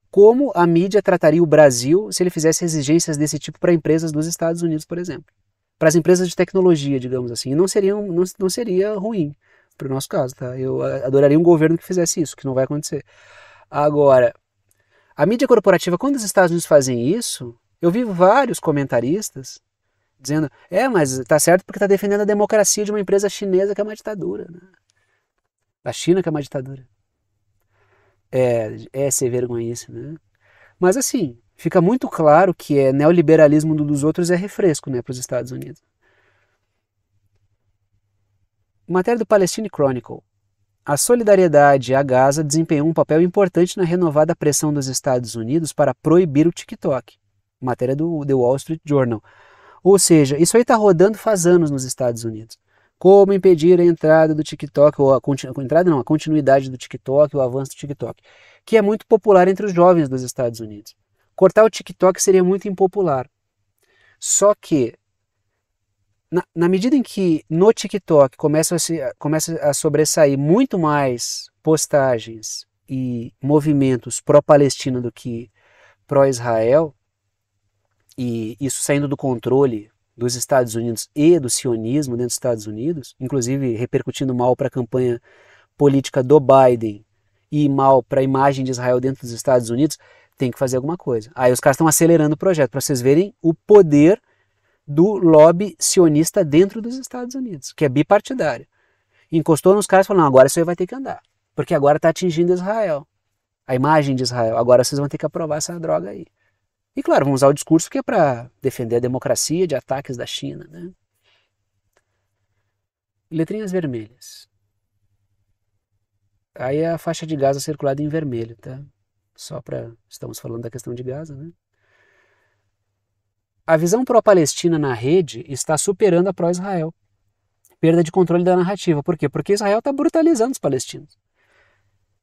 como a mídia trataria o Brasil se ele fizesse exigências desse tipo para empresas dos Estados Unidos, por exemplo. Para as empresas de tecnologia, digamos assim. E não seria ruim para o nosso caso, tá? Eu adoraria um governo que fizesse isso, que não vai acontecer. Agora, a mídia corporativa, quando os Estados Unidos fazem isso, eu vi vários comentaristas dizendo, mas tá certo porque tá defendendo a democracia de uma empresa chinesa que é uma ditadura, né? Da China que é uma ditadura. É ser vergonhice, né? Mas assim, fica muito claro que neoliberalismo dos outros é refresco, né, para os Estados Unidos. Matéria do Palestine Chronicle. A solidariedade a Gaza desempenhou um papel importante na renovada pressão dos Estados Unidos para proibir o TikTok. Matéria do The Wall Street Journal. Ou seja, isso aí está rodando faz anos nos Estados Unidos. Como impedir a entrada do TikTok, ou a continuidade do TikTok, o avanço do TikTok, que é muito popular entre os jovens dos Estados Unidos. Cortar o TikTok seria muito impopular. Só que, na medida em que no TikTok começa a sobressair muito mais postagens e movimentos pró-Palestina do que pró-Israel, e isso saindo do controle dos Estados Unidos e do sionismo dentro dos Estados Unidos, inclusive repercutindo mal para a campanha política do Biden e mal para a imagem de Israel dentro dos Estados Unidos, tem que fazer alguma coisa. Aí os caras estão acelerando o projeto, para vocês verem o poder do lobby sionista dentro dos Estados Unidos, que é bipartidário. Encostou nos caras e falou, não, agora isso aí vai ter que andar, porque agora está atingindo Israel, a imagem de Israel, agora vocês vão ter que aprovar essa droga aí. E claro, vão usar o discurso que é para defender a democracia de ataques da China, né? Letrinhas vermelhas. Aí é a faixa de Gaza circulada em vermelho, tá? Estamos falando da questão de Gaza, né? A visão pró-Palestina na rede está superando a pró-Israel. Perda de controle da narrativa. Por quê? Porque Israel está brutalizando os palestinos.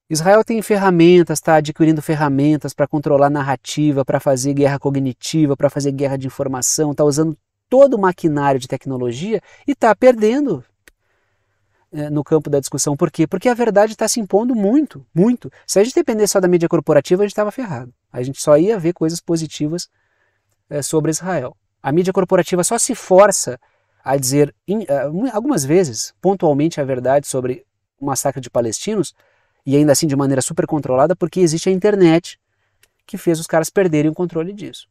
Israel tem ferramentas, está adquirindo ferramentas para controlar a narrativa, para fazer guerra cognitiva, para fazer guerra de informação, está usando todo o maquinário de tecnologia e está perdendo no campo da discussão. Por quê? Porque a verdade está se impondo muito, muito. Se a gente dependesse só da mídia corporativa, a gente estava ferrado. A gente só ia ver coisas positivas sobre Israel. A mídia corporativa só se força a dizer, algumas vezes, pontualmente, a verdade sobre o massacre de palestinos, e ainda assim de maneira super controlada, porque existe a internet que fez os caras perderem o controle disso.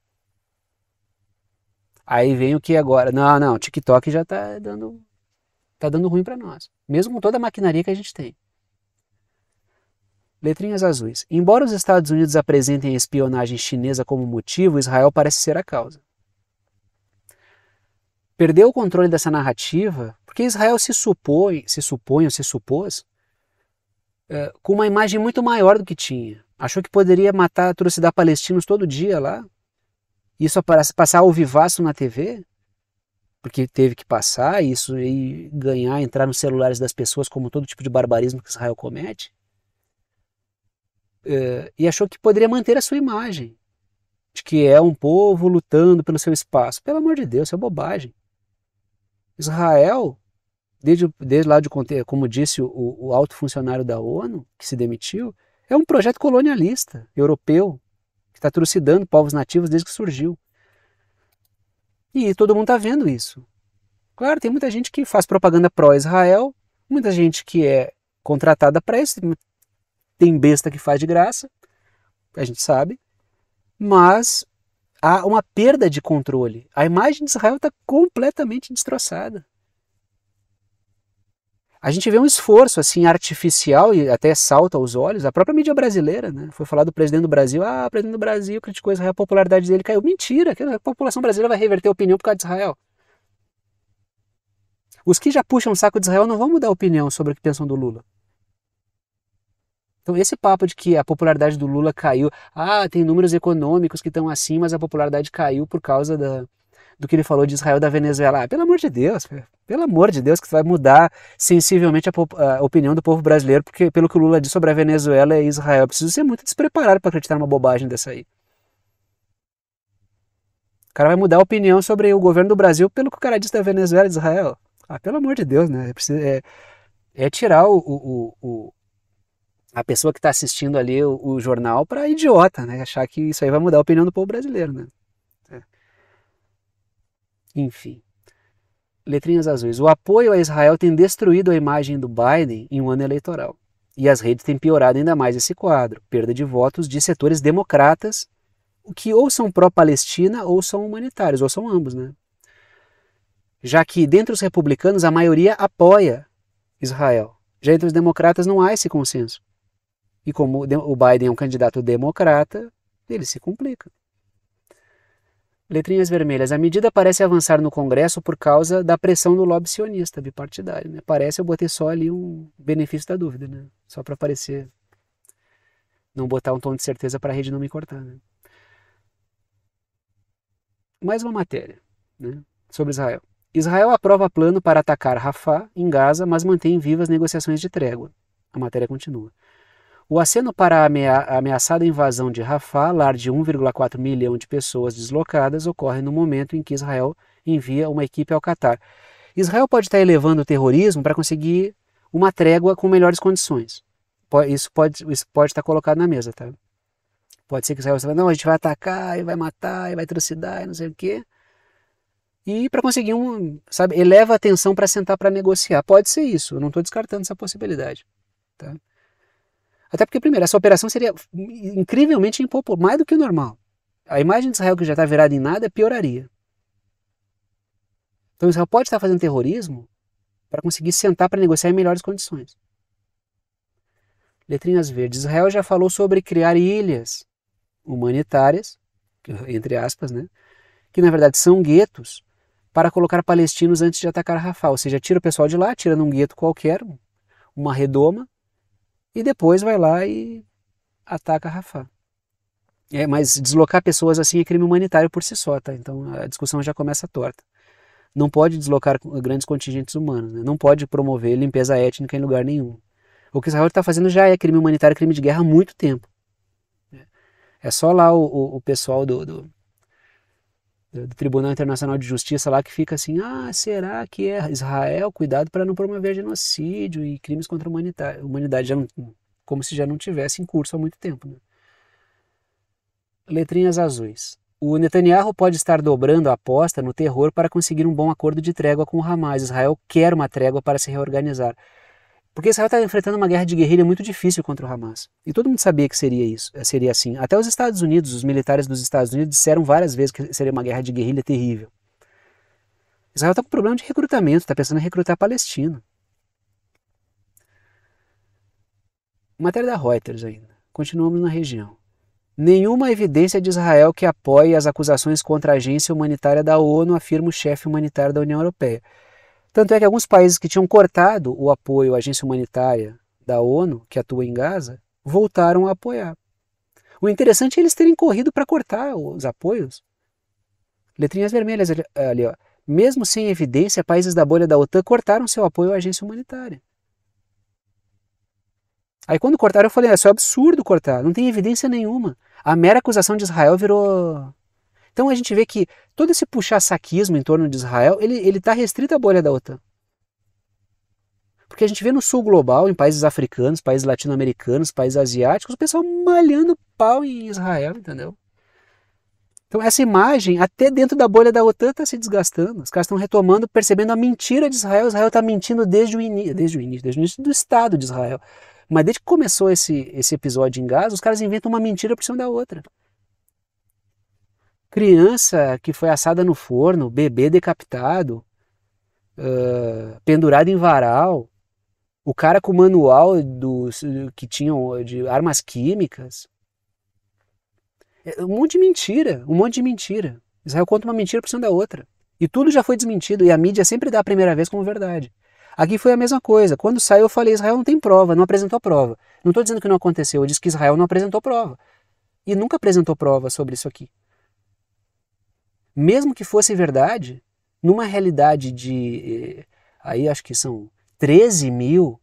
Aí vem o que agora? Não, o TikTok já está dando ruim para nós, mesmo com toda a maquinaria que a gente tem. Letrinhas azuis. Embora os Estados Unidos apresentem a espionagem chinesa como motivo, Israel parece ser a causa. Perdeu o controle dessa narrativa porque Israel se supôs com uma imagem muito maior do que tinha. Achou que poderia matar, atrocidar palestinos todo dia lá. Isso passar ao vivaço na TV, porque teve que passar, isso e ganhar, entrar nos celulares das pessoas como todo tipo de barbarismo que Israel comete. E achou que poderia manter a sua imagem, de que é um povo lutando pelo seu espaço. Pelo amor de Deus, isso é bobagem. Israel, desde lá como disse o alto funcionário da ONU, que se demitiu, é um projeto colonialista, europeu, que está trucidando povos nativos desde que surgiu. E todo mundo está vendo isso. Claro, tem muita gente que faz propaganda pró-Israel, muita gente que é contratada para isso, tem besta que faz de graça, a gente sabe, mas há uma perda de controle. A imagem de Israel está completamente destroçada. A gente vê um esforço assim artificial e até salta aos olhos, a própria mídia brasileira, né? Foi falar do presidente do Brasil, o presidente do Brasil criticou Israel, a popularidade dele caiu. Mentira, a população brasileira vai reverter a opinião por causa de Israel. Os que já puxam o saco de Israel não vão mudar a opinião sobre o que pensam do Lula. Então esse papo de que a popularidade do Lula caiu, tem números econômicos que estão assim, mas a popularidade caiu por causa do que ele falou de Israel e da Venezuela. Pelo amor de Deus, que vai mudar sensivelmente a opinião do povo brasileiro, porque pelo que o Lula disse sobre a Venezuela e Israel, eu preciso ser muito despreparado para acreditar numa bobagem dessa aí. O cara vai mudar a opinião sobre o governo do Brasil pelo que o cara disse da Venezuela e de Israel. Ah, pelo amor de Deus, né? É tirar a pessoa que está assistindo ali o jornal para idiota, né? Achar que isso aí vai mudar a opinião do povo brasileiro, né? É. Enfim. Letrinhas azuis. O apoio a Israel tem destruído a imagem do Biden em um ano eleitoral. E as redes têm piorado ainda mais esse quadro. Perda de votos de setores democratas, que ou são pró-Palestina ou são humanitários, ou são ambos, né? Já que dentre os republicanos a maioria apoia Israel. Já entre os democratas não há esse consenso. E como o Biden é um candidato democrata, ele se complica. Letrinhas vermelhas. A medida parece avançar no Congresso por causa da pressão do lobby sionista bipartidário. Né? Parece, eu botei só ali um benefício da dúvida, né? Só para parecer, não botar um tom de certeza para a rede não me cortar. Né? Mais uma matéria, né? Sobre Israel. Israel aprova plano para atacar Rafah, em Gaza, mas mantém vivas negociações de trégua. A matéria continua. O aceno para a ameaçada invasão de Rafah, lar de 1,4 milhão de pessoas deslocadas, ocorre no momento em que Israel envia uma equipe ao Catar. Israel pode estar elevando o terrorismo para conseguir uma trégua com melhores condições. Isso pode estar colocado na mesa, tá? Pode ser que Israel fale, não, a gente vai atacar, e vai matar, e vai trucidar, e não sei o quê. E para conseguir sabe, eleva a tensão para sentar para negociar. Pode ser isso, eu não estou descartando essa possibilidade, tá? Até porque, primeiro, essa operação seria incrivelmente impopular, mais do que o normal. A imagem de Israel que já está virada em nada pioraria. Então Israel pode estar fazendo terrorismo para conseguir sentar para negociar em melhores condições. Letrinhas verdes. Israel já falou sobre criar ilhas humanitárias, entre aspas, né? Que na verdade são guetos, para colocar palestinos antes de atacar Rafah. Ou seja, tira o pessoal de lá, tira num gueto qualquer, uma redoma, e depois vai lá e ataca Rafah. Mas deslocar pessoas assim é crime humanitário por si só, tá? Então a discussão já começa torta. Não pode deslocar grandes contingentes humanos, né? Não pode promover limpeza étnica em lugar nenhum. O que Israel está fazendo já é crime humanitário, crime de guerra há muito tempo. É só lá o pessoal do Tribunal Internacional de Justiça lá que fica assim, será que é Israel? Cuidado para não promover genocídio e crimes contra a humanidade, já não, como se já não tivesse em curso há muito tempo, né? Letrinhas azuis. O Netanyahu pode estar dobrando a aposta no terror para conseguir um bom acordo de trégua com o Hamas. Israel quer uma trégua para se reorganizar. Porque Israel está enfrentando uma guerra de guerrilha muito difícil contra o Hamas. E todo mundo sabia que seria isso, seria assim. Até os Estados Unidos, os militares dos Estados Unidos disseram várias vezes que seria uma guerra de guerrilha terrível. Israel está com problema de recrutamento, está pensando em recrutar palestino. Matéria da Reuters ainda. Continuamos na região. Nenhuma evidência de Israel que apoie as acusações contra a agência humanitária da ONU, afirma o chefe humanitário da União Europeia. Tanto é que alguns países que tinham cortado o apoio à agência humanitária da ONU, que atua em Gaza, voltaram a apoiar. O interessante é eles terem corrido para cortar os apoios. Letrinhas vermelhas ali, ó. Mesmo sem evidência, países da bolha da OTAN cortaram seu apoio à agência humanitária. Aí quando cortaram eu falei, isso é absurdo cortar, não tem evidência nenhuma. A mera acusação de Israel virou... Então a gente vê que todo esse puxar-saquismo em torno de Israel, ele está restrito à bolha da OTAN. Porque a gente vê no sul global, em países africanos, países latino-americanos, países asiáticos, o pessoal malhando pau em Israel, entendeu? Então essa imagem, até dentro da bolha da OTAN, está se desgastando. Os caras estão retomando, percebendo a mentira de Israel. Israel está mentindo desde o início do Estado de Israel. Mas desde que começou esse episódio em Gaza, os caras inventam uma mentira por cima da outra. Criança que foi assada no forno, bebê decapitado, pendurado em varal, o cara com o manual que tinham de armas químicas. Um monte de mentira, um monte de mentira. Israel conta uma mentira por cima da outra. E tudo já foi desmentido, e a mídia sempre dá a primeira vez como verdade. Aqui foi a mesma coisa. Quando saiu eu falei, Israel não tem prova, não apresentou prova. Não estou dizendo que não aconteceu, eu disse que Israel não apresentou prova. E nunca apresentou prova sobre isso aqui. Mesmo que fosse verdade, numa realidade de, aí acho que são 13 mil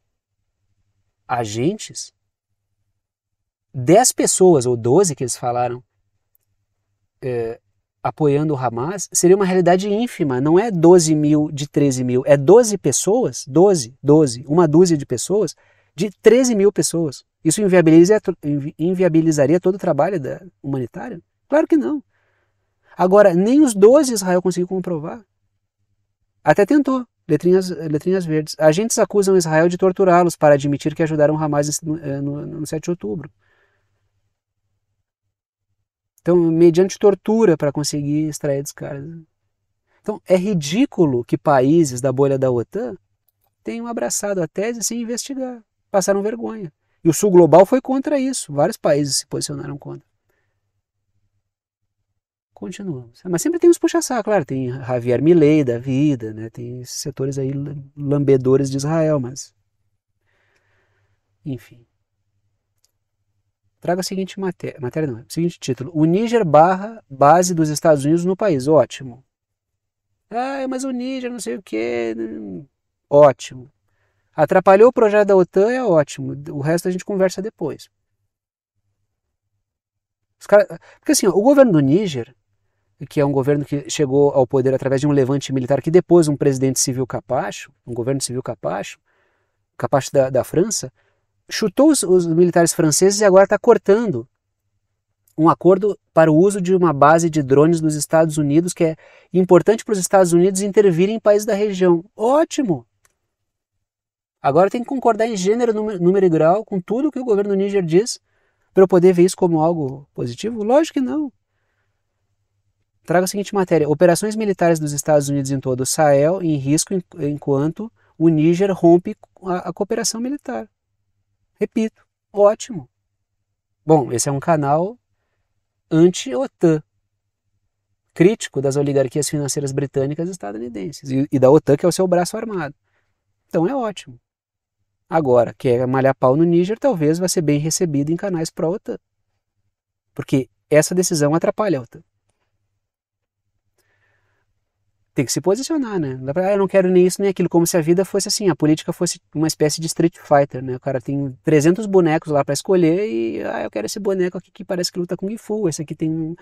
agentes, 10 pessoas, ou 12 que eles falaram, apoiando o Hamas, seria uma realidade ínfima, não é 12 mil de 13 mil, é 12 pessoas, 12, uma dúzia de pessoas, de 13 mil pessoas. Isso inviabilizaria todo o trabalho humanitário? Claro que não. Agora, nem os 12 Israel conseguiu comprovar. Até tentou, letrinhas verdes. Agentes acusam Israel de torturá-los para admitir que ajudaram o Hamas no 7 de outubro. Então, mediante tortura para conseguir extrair dos caras. Então, é ridículo que países da bolha da OTAN tenham abraçado a tese sem investigar. Passaram vergonha. E o Sul Global foi contra isso. Vários países se posicionaram contra. Continuamos. Mas sempre tem uns puxa-saco, claro. Tem Javier Milei da vida, né? Tem esses setores aí lambedores de Israel, mas... Enfim. Traga a seguinte matéria não, o seguinte título. O Níger barra base dos Estados Unidos no país. Ótimo. Ah, mas o Níger não sei o que. Ótimo. Atrapalhou o projeto da OTAN, é ótimo. O resto a gente conversa depois. Porque assim, o governo do Níger, que é um governo que chegou ao poder através de um levante militar que depois um presidente civil capacho, um governo civil capacho da França, chutou os militares franceses e agora está cortando um acordo para o uso de uma base de drones dos Estados Unidos, que é importante para os Estados Unidos intervirem em países da região. Ótimo! Agora tem que concordar em gênero, número e grau com tudo que o governo do Níger diz para eu poder ver isso como algo positivo? Lógico que não. Traga a seguinte matéria. Operações militares dos Estados Unidos em todo o Sahel em risco enquanto o Níger rompe a cooperação militar. Repito, ótimo. Bom, esse é um canal anti-OTAN, crítico das oligarquias financeiras britânicas e estadunidenses, e da OTAN, que é o seu braço armado. Então é ótimo. Agora, quer malhar pau no Níger, talvez vai ser bem recebido em canais pró-OTAN. Porque essa decisão atrapalha a OTAN. Tem que se posicionar, né? Não dá pra, eu não quero nem isso nem aquilo, como se a vida fosse assim, a política fosse uma espécie de Street Fighter, né? O cara tem 300 bonecos lá para escolher e eu quero esse boneco aqui que parece que luta Kung Fu, esse aqui tem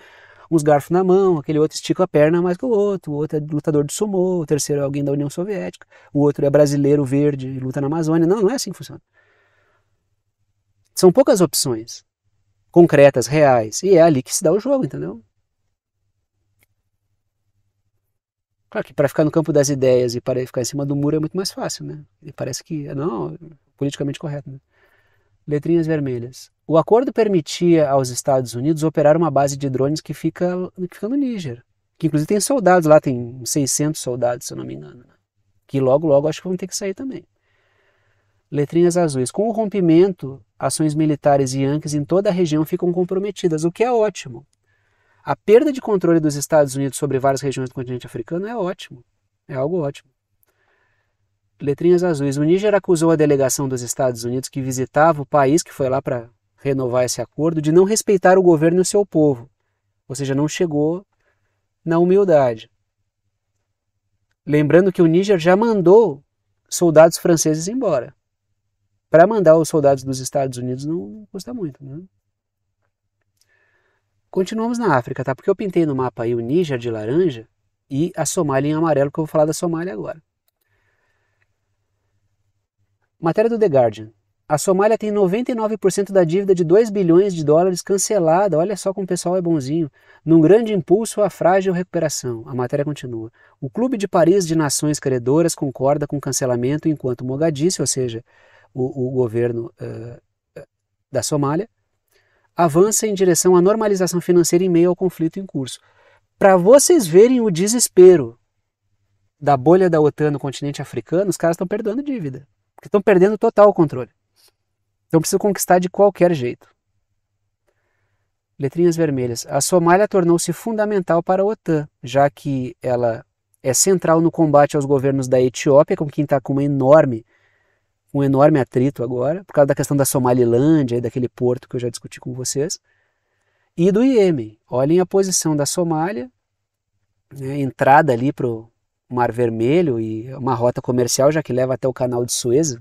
uns garfos na mão, aquele outro estica a perna mais que o outro é lutador de sumô, o terceiro é alguém da União Soviética, o outro é brasileiro verde e luta na Amazônia. Não, não é assim que funciona. São poucas opções concretas, reais, e é ali que se dá o jogo, entendeu? Claro que para ficar no campo das ideias e para ficar em cima do muro é muito mais fácil, né? E parece que, não, politicamente correto, né? Letrinhas vermelhas. O acordo permitia aos Estados Unidos operar uma base de drones que fica no Níger. Que inclusive tem soldados lá, tem 600 soldados, se eu não me engano. Né? Que logo acho que vão ter que sair também. Letrinhas azuis. Com o rompimento, ações militares Yankees em toda a região ficam comprometidas, o que é ótimo. A perda de controle dos Estados Unidos sobre várias regiões do continente africano é ótimo. É algo ótimo. Letrinhas azuis. O Níger acusou a delegação dos Estados Unidos que visitava o país, que foi lá para renovar esse acordo, de não respeitar o governo e o seu povo. Ou seja, não chegou na humildade. Lembrando que o Níger já mandou soldados franceses embora. Para mandar os soldados dos Estados Unidos não custa muito, né? Continuamos na África, tá? Porque eu pintei no mapa aí o Níger de laranja e a Somália em amarelo, que eu vou falar da Somália agora. Matéria do The Guardian. A Somália tem 99% da dívida de 2 bilhões de dólares cancelada, olha só como o pessoal é bonzinho, num grande impulso à frágil recuperação. A matéria continua. O Clube de Paris de Nações Credoras concorda com o cancelamento enquanto Mogadiscio, ou seja, o governo da Somália, avança em direção à normalização financeira em meio ao conflito em curso. Para vocês verem o desespero da bolha da OTAN no continente africano, os caras estão perdoando dívida. Porque estão perdendo total o controle. Então precisam conquistar de qualquer jeito. Letrinhas vermelhas. A Somália tornou-se fundamental para a OTAN, já que ela é central no combate aos governos da Etiópia, com quem está com um enorme atrito agora, por causa da questão da Somalilândia e daquele porto que eu já discuti com vocês, e do Iêmen. Olhem a posição da Somália, né, entrada ali para o Mar Vermelho e uma rota comercial, já que leva até o Canal de Suez.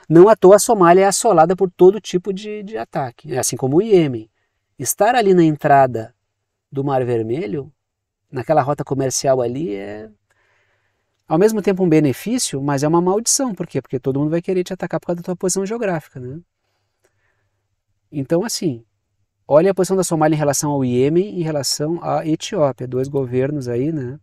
Não à toa a Somália é assolada por todo tipo de ataque, assim como o Iêmen. Estar ali na entrada do Mar Vermelho naquela rota comercial ali é ao mesmo tempo um benefício, mas é uma maldição. Por quê? Porque todo mundo vai querer te atacar por causa da tua posição geográfica, né? Então, assim, olha a posição da Somália em relação ao Iêmen e em relação à Etiópia, dois governos aí, né,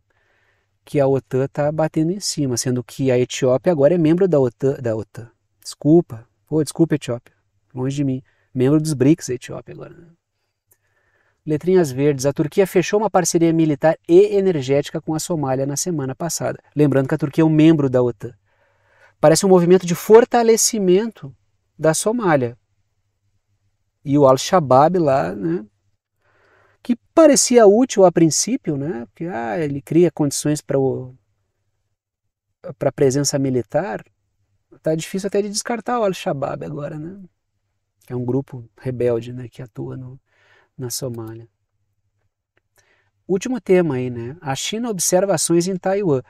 que a OTAN está batendo em cima, sendo que a Etiópia agora é membro da OTAN. Desculpa, desculpa Etiópia, longe de mim, membro dos BRICS a Etiópia agora, né? Letrinhas verdes, a Turquia fechou uma parceria militar e energética com a Somália na semana passada. Lembrando que a Turquia é um membro da OTAN. Parece um movimento de fortalecimento da Somália. E o Al-Shabaab lá, né, que parecia útil a princípio, né, porque ele cria condições para a presença militar. Tá difícil até de descartar o Al-Shabaab agora, né, que é um grupo rebelde, né, que atua na Somália. Último tema aí, né? A China observa ações em Taiwan.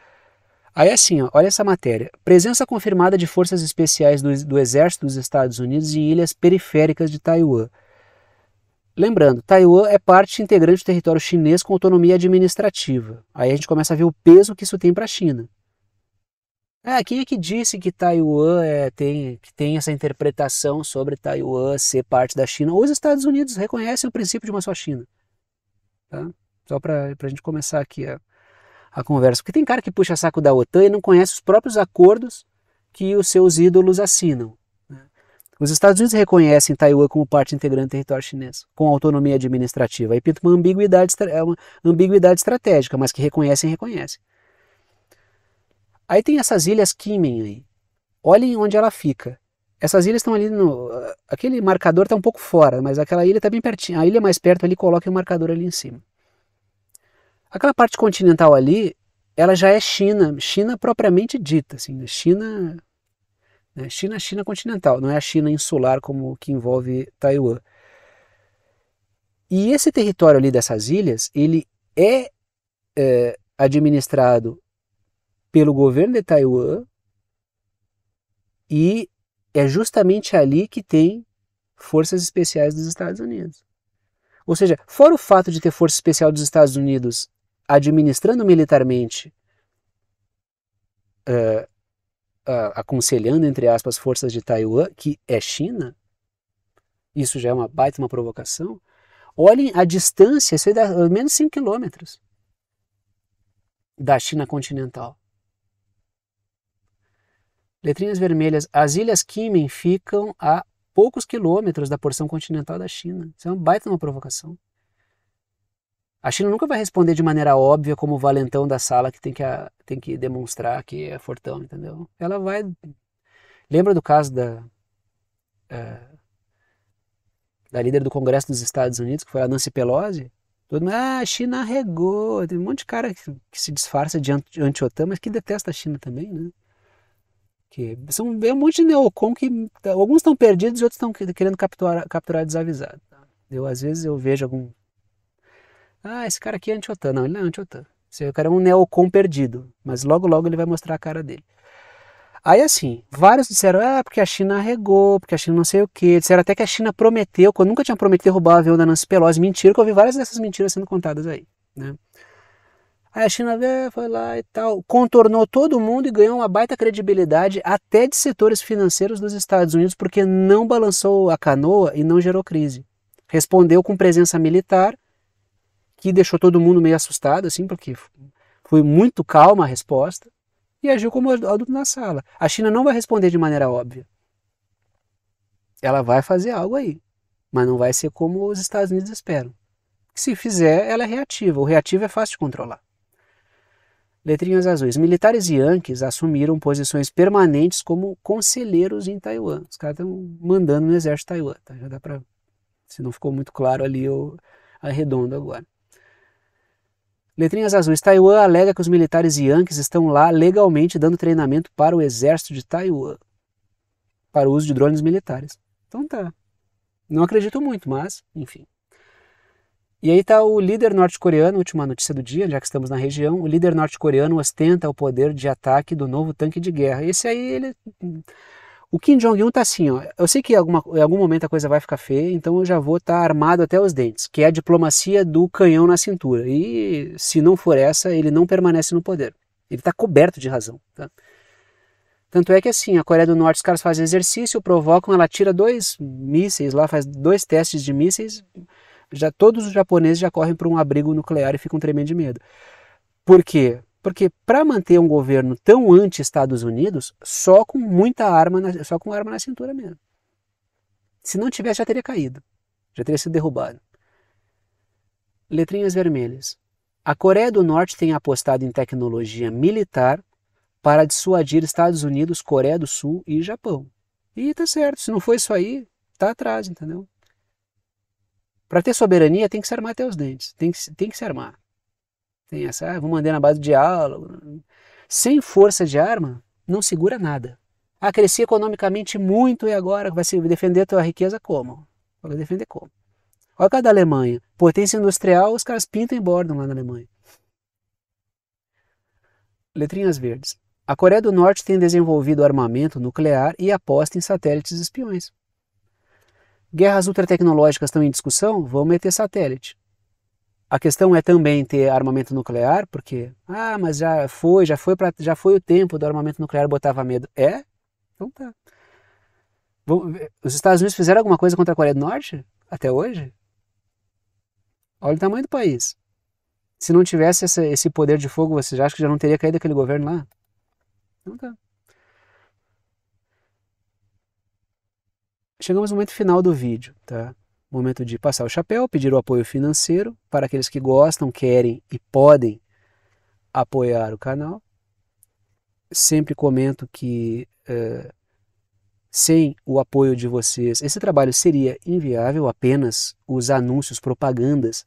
Aí assim, ó, olha essa matéria. Presença confirmada de forças especiais do Exército dos Estados Unidos em ilhas periféricas de Taiwan. Lembrando, Taiwan é parte integrante do território chinês com autonomia administrativa. Aí a gente começa a ver o peso que isso tem para a China. Quem é que disse que Taiwan tem essa interpretação sobre Taiwan ser parte da China? Os Estados Unidos reconhecem o princípio de uma só China. Tá? Só para a gente começar aqui a conversa. Porque tem cara que puxa saco da OTAN e não conhece os próprios acordos que os seus ídolos assinam. Né? Os Estados Unidos reconhecem Taiwan como parte integrante do território chinês, com autonomia administrativa. Aí pinta uma ambiguidade estratégica, mas que reconhecem. Aí tem essas ilhas Kinmen aí. Olhem onde ela fica. Essas ilhas estão ali aquele marcador está um pouco fora, mas aquela ilha está bem pertinho. A ilha mais perto ali, coloca o marcador ali em cima. Aquela parte continental ali, ela já é China propriamente dita, assim, China continental, não é a China insular como que envolve Taiwan. E esse território ali dessas ilhas, ele é administrado pelo governo de Taiwan e é justamente ali que tem forças especiais dos Estados Unidos. Ou seja, fora o fato de ter força especial dos Estados Unidos administrando militarmente, aconselhando, entre aspas, forças de Taiwan, que é China, isso já é uma baita uma provocação. Olhem a distância, isso aí dá menos 5 quilômetros da China continental. Letrinhas vermelhas, as ilhas Kinmen ficam a poucos quilômetros da porção continental da China. Isso é uma baita uma provocação. A China nunca vai responder de maneira óbvia como o valentão da sala que tem que demonstrar que é fortão, entendeu? Ela vai... Lembra do caso da líder do Congresso dos Estados Unidos, que foi a Nancy Pelosi? Todo mundo, a China arregou. Tem um monte de cara que se disfarça de anti-OTAN, mas que detesta a China também, né? É um monte de neocon que alguns estão perdidos e outros estão querendo capturar desavisado. Às vezes eu vejo algum... esse cara aqui é anti-OTAN. Não, ele não é anti-OTAN. O cara é um neocon perdido, mas logo logo ele vai mostrar a cara dele. Aí assim, vários disseram, porque a China arregou, porque a China não sei o quê. Disseram até que a China prometeu, quando nunca tinha prometido derrubar o avião da Nancy Pelosi. Mentira, que eu vi várias dessas mentiras sendo contadas aí, né? Aí a China foi lá e tal, contornou todo mundo e ganhou uma baita credibilidade até de setores financeiros dos Estados Unidos, porque não balançou a canoa e não gerou crise. Respondeu com presença militar, que deixou todo mundo meio assustado, assim, porque foi muito calma a resposta, e agiu como adulto na sala. A China não vai responder de maneira óbvia. Ela vai fazer algo aí, mas não vai ser como os Estados Unidos esperam. Se fizer, ela é reativa. O reativo é fácil de controlar. Letrinhas azuis. Militares yankees assumiram posições permanentes como conselheiros em Taiwan. Os caras estão mandando no exército de Taiwan. Tá? Já dá para... Se não ficou muito claro ali, eu arredondo agora. Letrinhas azuis. Taiwan alega que os militares yankees estão lá legalmente dando treinamento para o exército de Taiwan, para o uso de drones militares. Então tá. Não acredito muito, mas, enfim. E aí está o líder norte-coreano, última notícia do dia, já que estamos na região, o líder norte-coreano ostenta o poder de ataque do novo tanque de guerra. Esse aí, O Kim Jong-un tá assim, ó, eu sei que em algum momento a coisa vai ficar feia, então eu já vou estar armado até os dentes, que é a diplomacia do canhão na cintura. E se não for essa, ele não permanece no poder. Ele está coberto de razão. Tá? Tanto é que assim, a Coreia do Norte, os caras fazem exercício, provocam, ela tira 2 mísseis lá, faz 2 testes de mísseis, já todos os japoneses já correm para um abrigo nuclear e ficam tremendo de medo. Por quê? Porque para manter um governo tão anti-Estados Unidos, só com muita arma, só com arma na cintura mesmo. Se não tivesse, já teria caído. Já teria sido derrubado. Letrinhas vermelhas. A Coreia do Norte tem apostado em tecnologia militar para dissuadir Estados Unidos, Coreia do Sul e Japão. E tá certo, se não for isso aí, tá atrás, entendeu? Para ter soberania tem que se armar até os dentes. Tem que se armar. Tem essa, vou mandar na base do diálogo. Sem força de arma, não segura nada. Ah, cresci economicamente muito e agora vai se defender a tua riqueza como? Vai defender como? Olha o caso da Alemanha. Potência industrial, os caras pintam e bordam lá na Alemanha. Letrinhas verdes. A Coreia do Norte tem desenvolvido armamento nuclear e aposta em satélites espiões. Guerras ultratecnológicas estão em discussão? Vão meter satélite. A questão é também ter armamento nuclear, porque, mas já foi o tempo do armamento nuclear, botava medo. É? Então tá. Os Estados Unidos fizeram alguma coisa contra a Coreia do Norte? Até hoje? Olha o tamanho do país. Se não tivesse esse poder de fogo, você já acha que já não teria caído aquele governo lá? Então tá. Chegamos no momento final do vídeo, tá? Momento de passar o chapéu, pedir o apoio financeiro para aqueles que gostam, querem e podem apoiar o canal. Sempre comento que sem o apoio de vocês, esse trabalho seria inviável. Apenas os anúncios, propagandas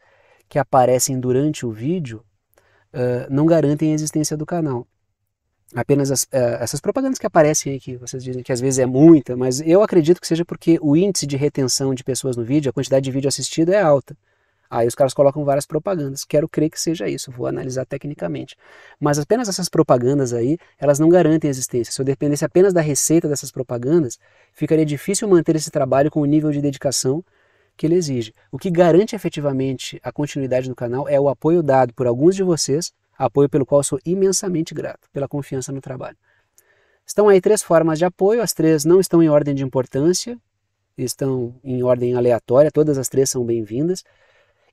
que aparecem durante o vídeo não garantem a existência do canal. Apenas essas propagandas que aparecem aí, que vocês dizem que às vezes é muita, mas eu acredito que seja porque o índice de retenção de pessoas no vídeo, a quantidade de vídeo assistido é alta. Aí os caras colocam várias propagandas. Quero crer que seja isso, vou analisar tecnicamente. Mas apenas essas propagandas aí, elas não garantem a existência. Se eu dependesse apenas da receita dessas propagandas, ficaria difícil manter esse trabalho com o nível de dedicação que ele exige. O que garante efetivamente a continuidade do canal é o apoio dado por alguns de vocês, apoio pelo qual sou imensamente grato, pela confiança no trabalho. Estão aí 3 formas de apoio, as 3 não estão em ordem de importância, estão em ordem aleatória, todas as 3 são bem-vindas.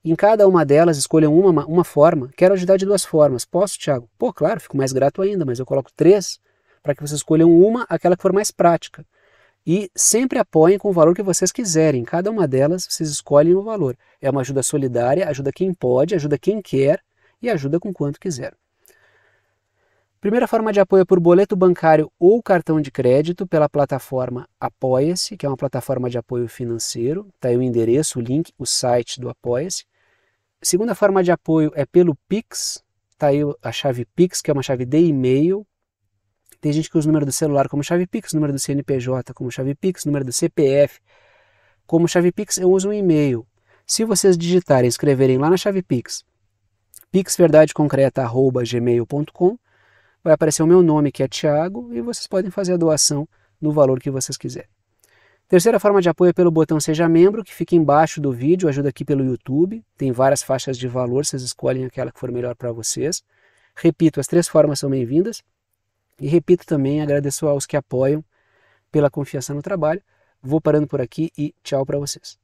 Em cada uma delas, escolham uma forma. Quero ajudar de 2 formas. Posso, Thiago? Pô, claro, fico mais grato ainda, mas eu coloco 3 para que vocês escolham aquela que for mais prática. E sempre apoiem com o valor que vocês quiserem. Em cada uma delas, vocês escolhem o valor. É uma ajuda solidária, ajuda quem pode, ajuda quem quer e ajuda com quanto quiser. Primeira forma de apoio é por boleto bancário ou cartão de crédito pela plataforma Apoia-se, que é uma plataforma de apoio financeiro. Está aí o endereço, o link, o site do Apoia-se. Segunda forma de apoio é pelo Pix. Está aí a chave Pix, que é uma chave de e-mail. Tem gente que usa o número do celular como chave Pix, o número do CNPJ como chave Pix, o número do CPF como chave Pix. Eu uso um e-mail. Se vocês digitarem, escreverem lá na chave Pix, pixverdadeconcreta@gmail.com, vai aparecer o meu nome, que é Thiago, e vocês podem fazer a doação no valor que vocês quiserem. Terceira forma de apoio é pelo botão Seja Membro, que fica embaixo do vídeo, ajuda aqui pelo YouTube. Tem várias faixas de valor, vocês escolhem aquela que for melhor para vocês. Repito, as 3 formas são bem-vindas. E repito também, agradeço aos que apoiam pela confiança no trabalho. Vou parando por aqui e tchau para vocês.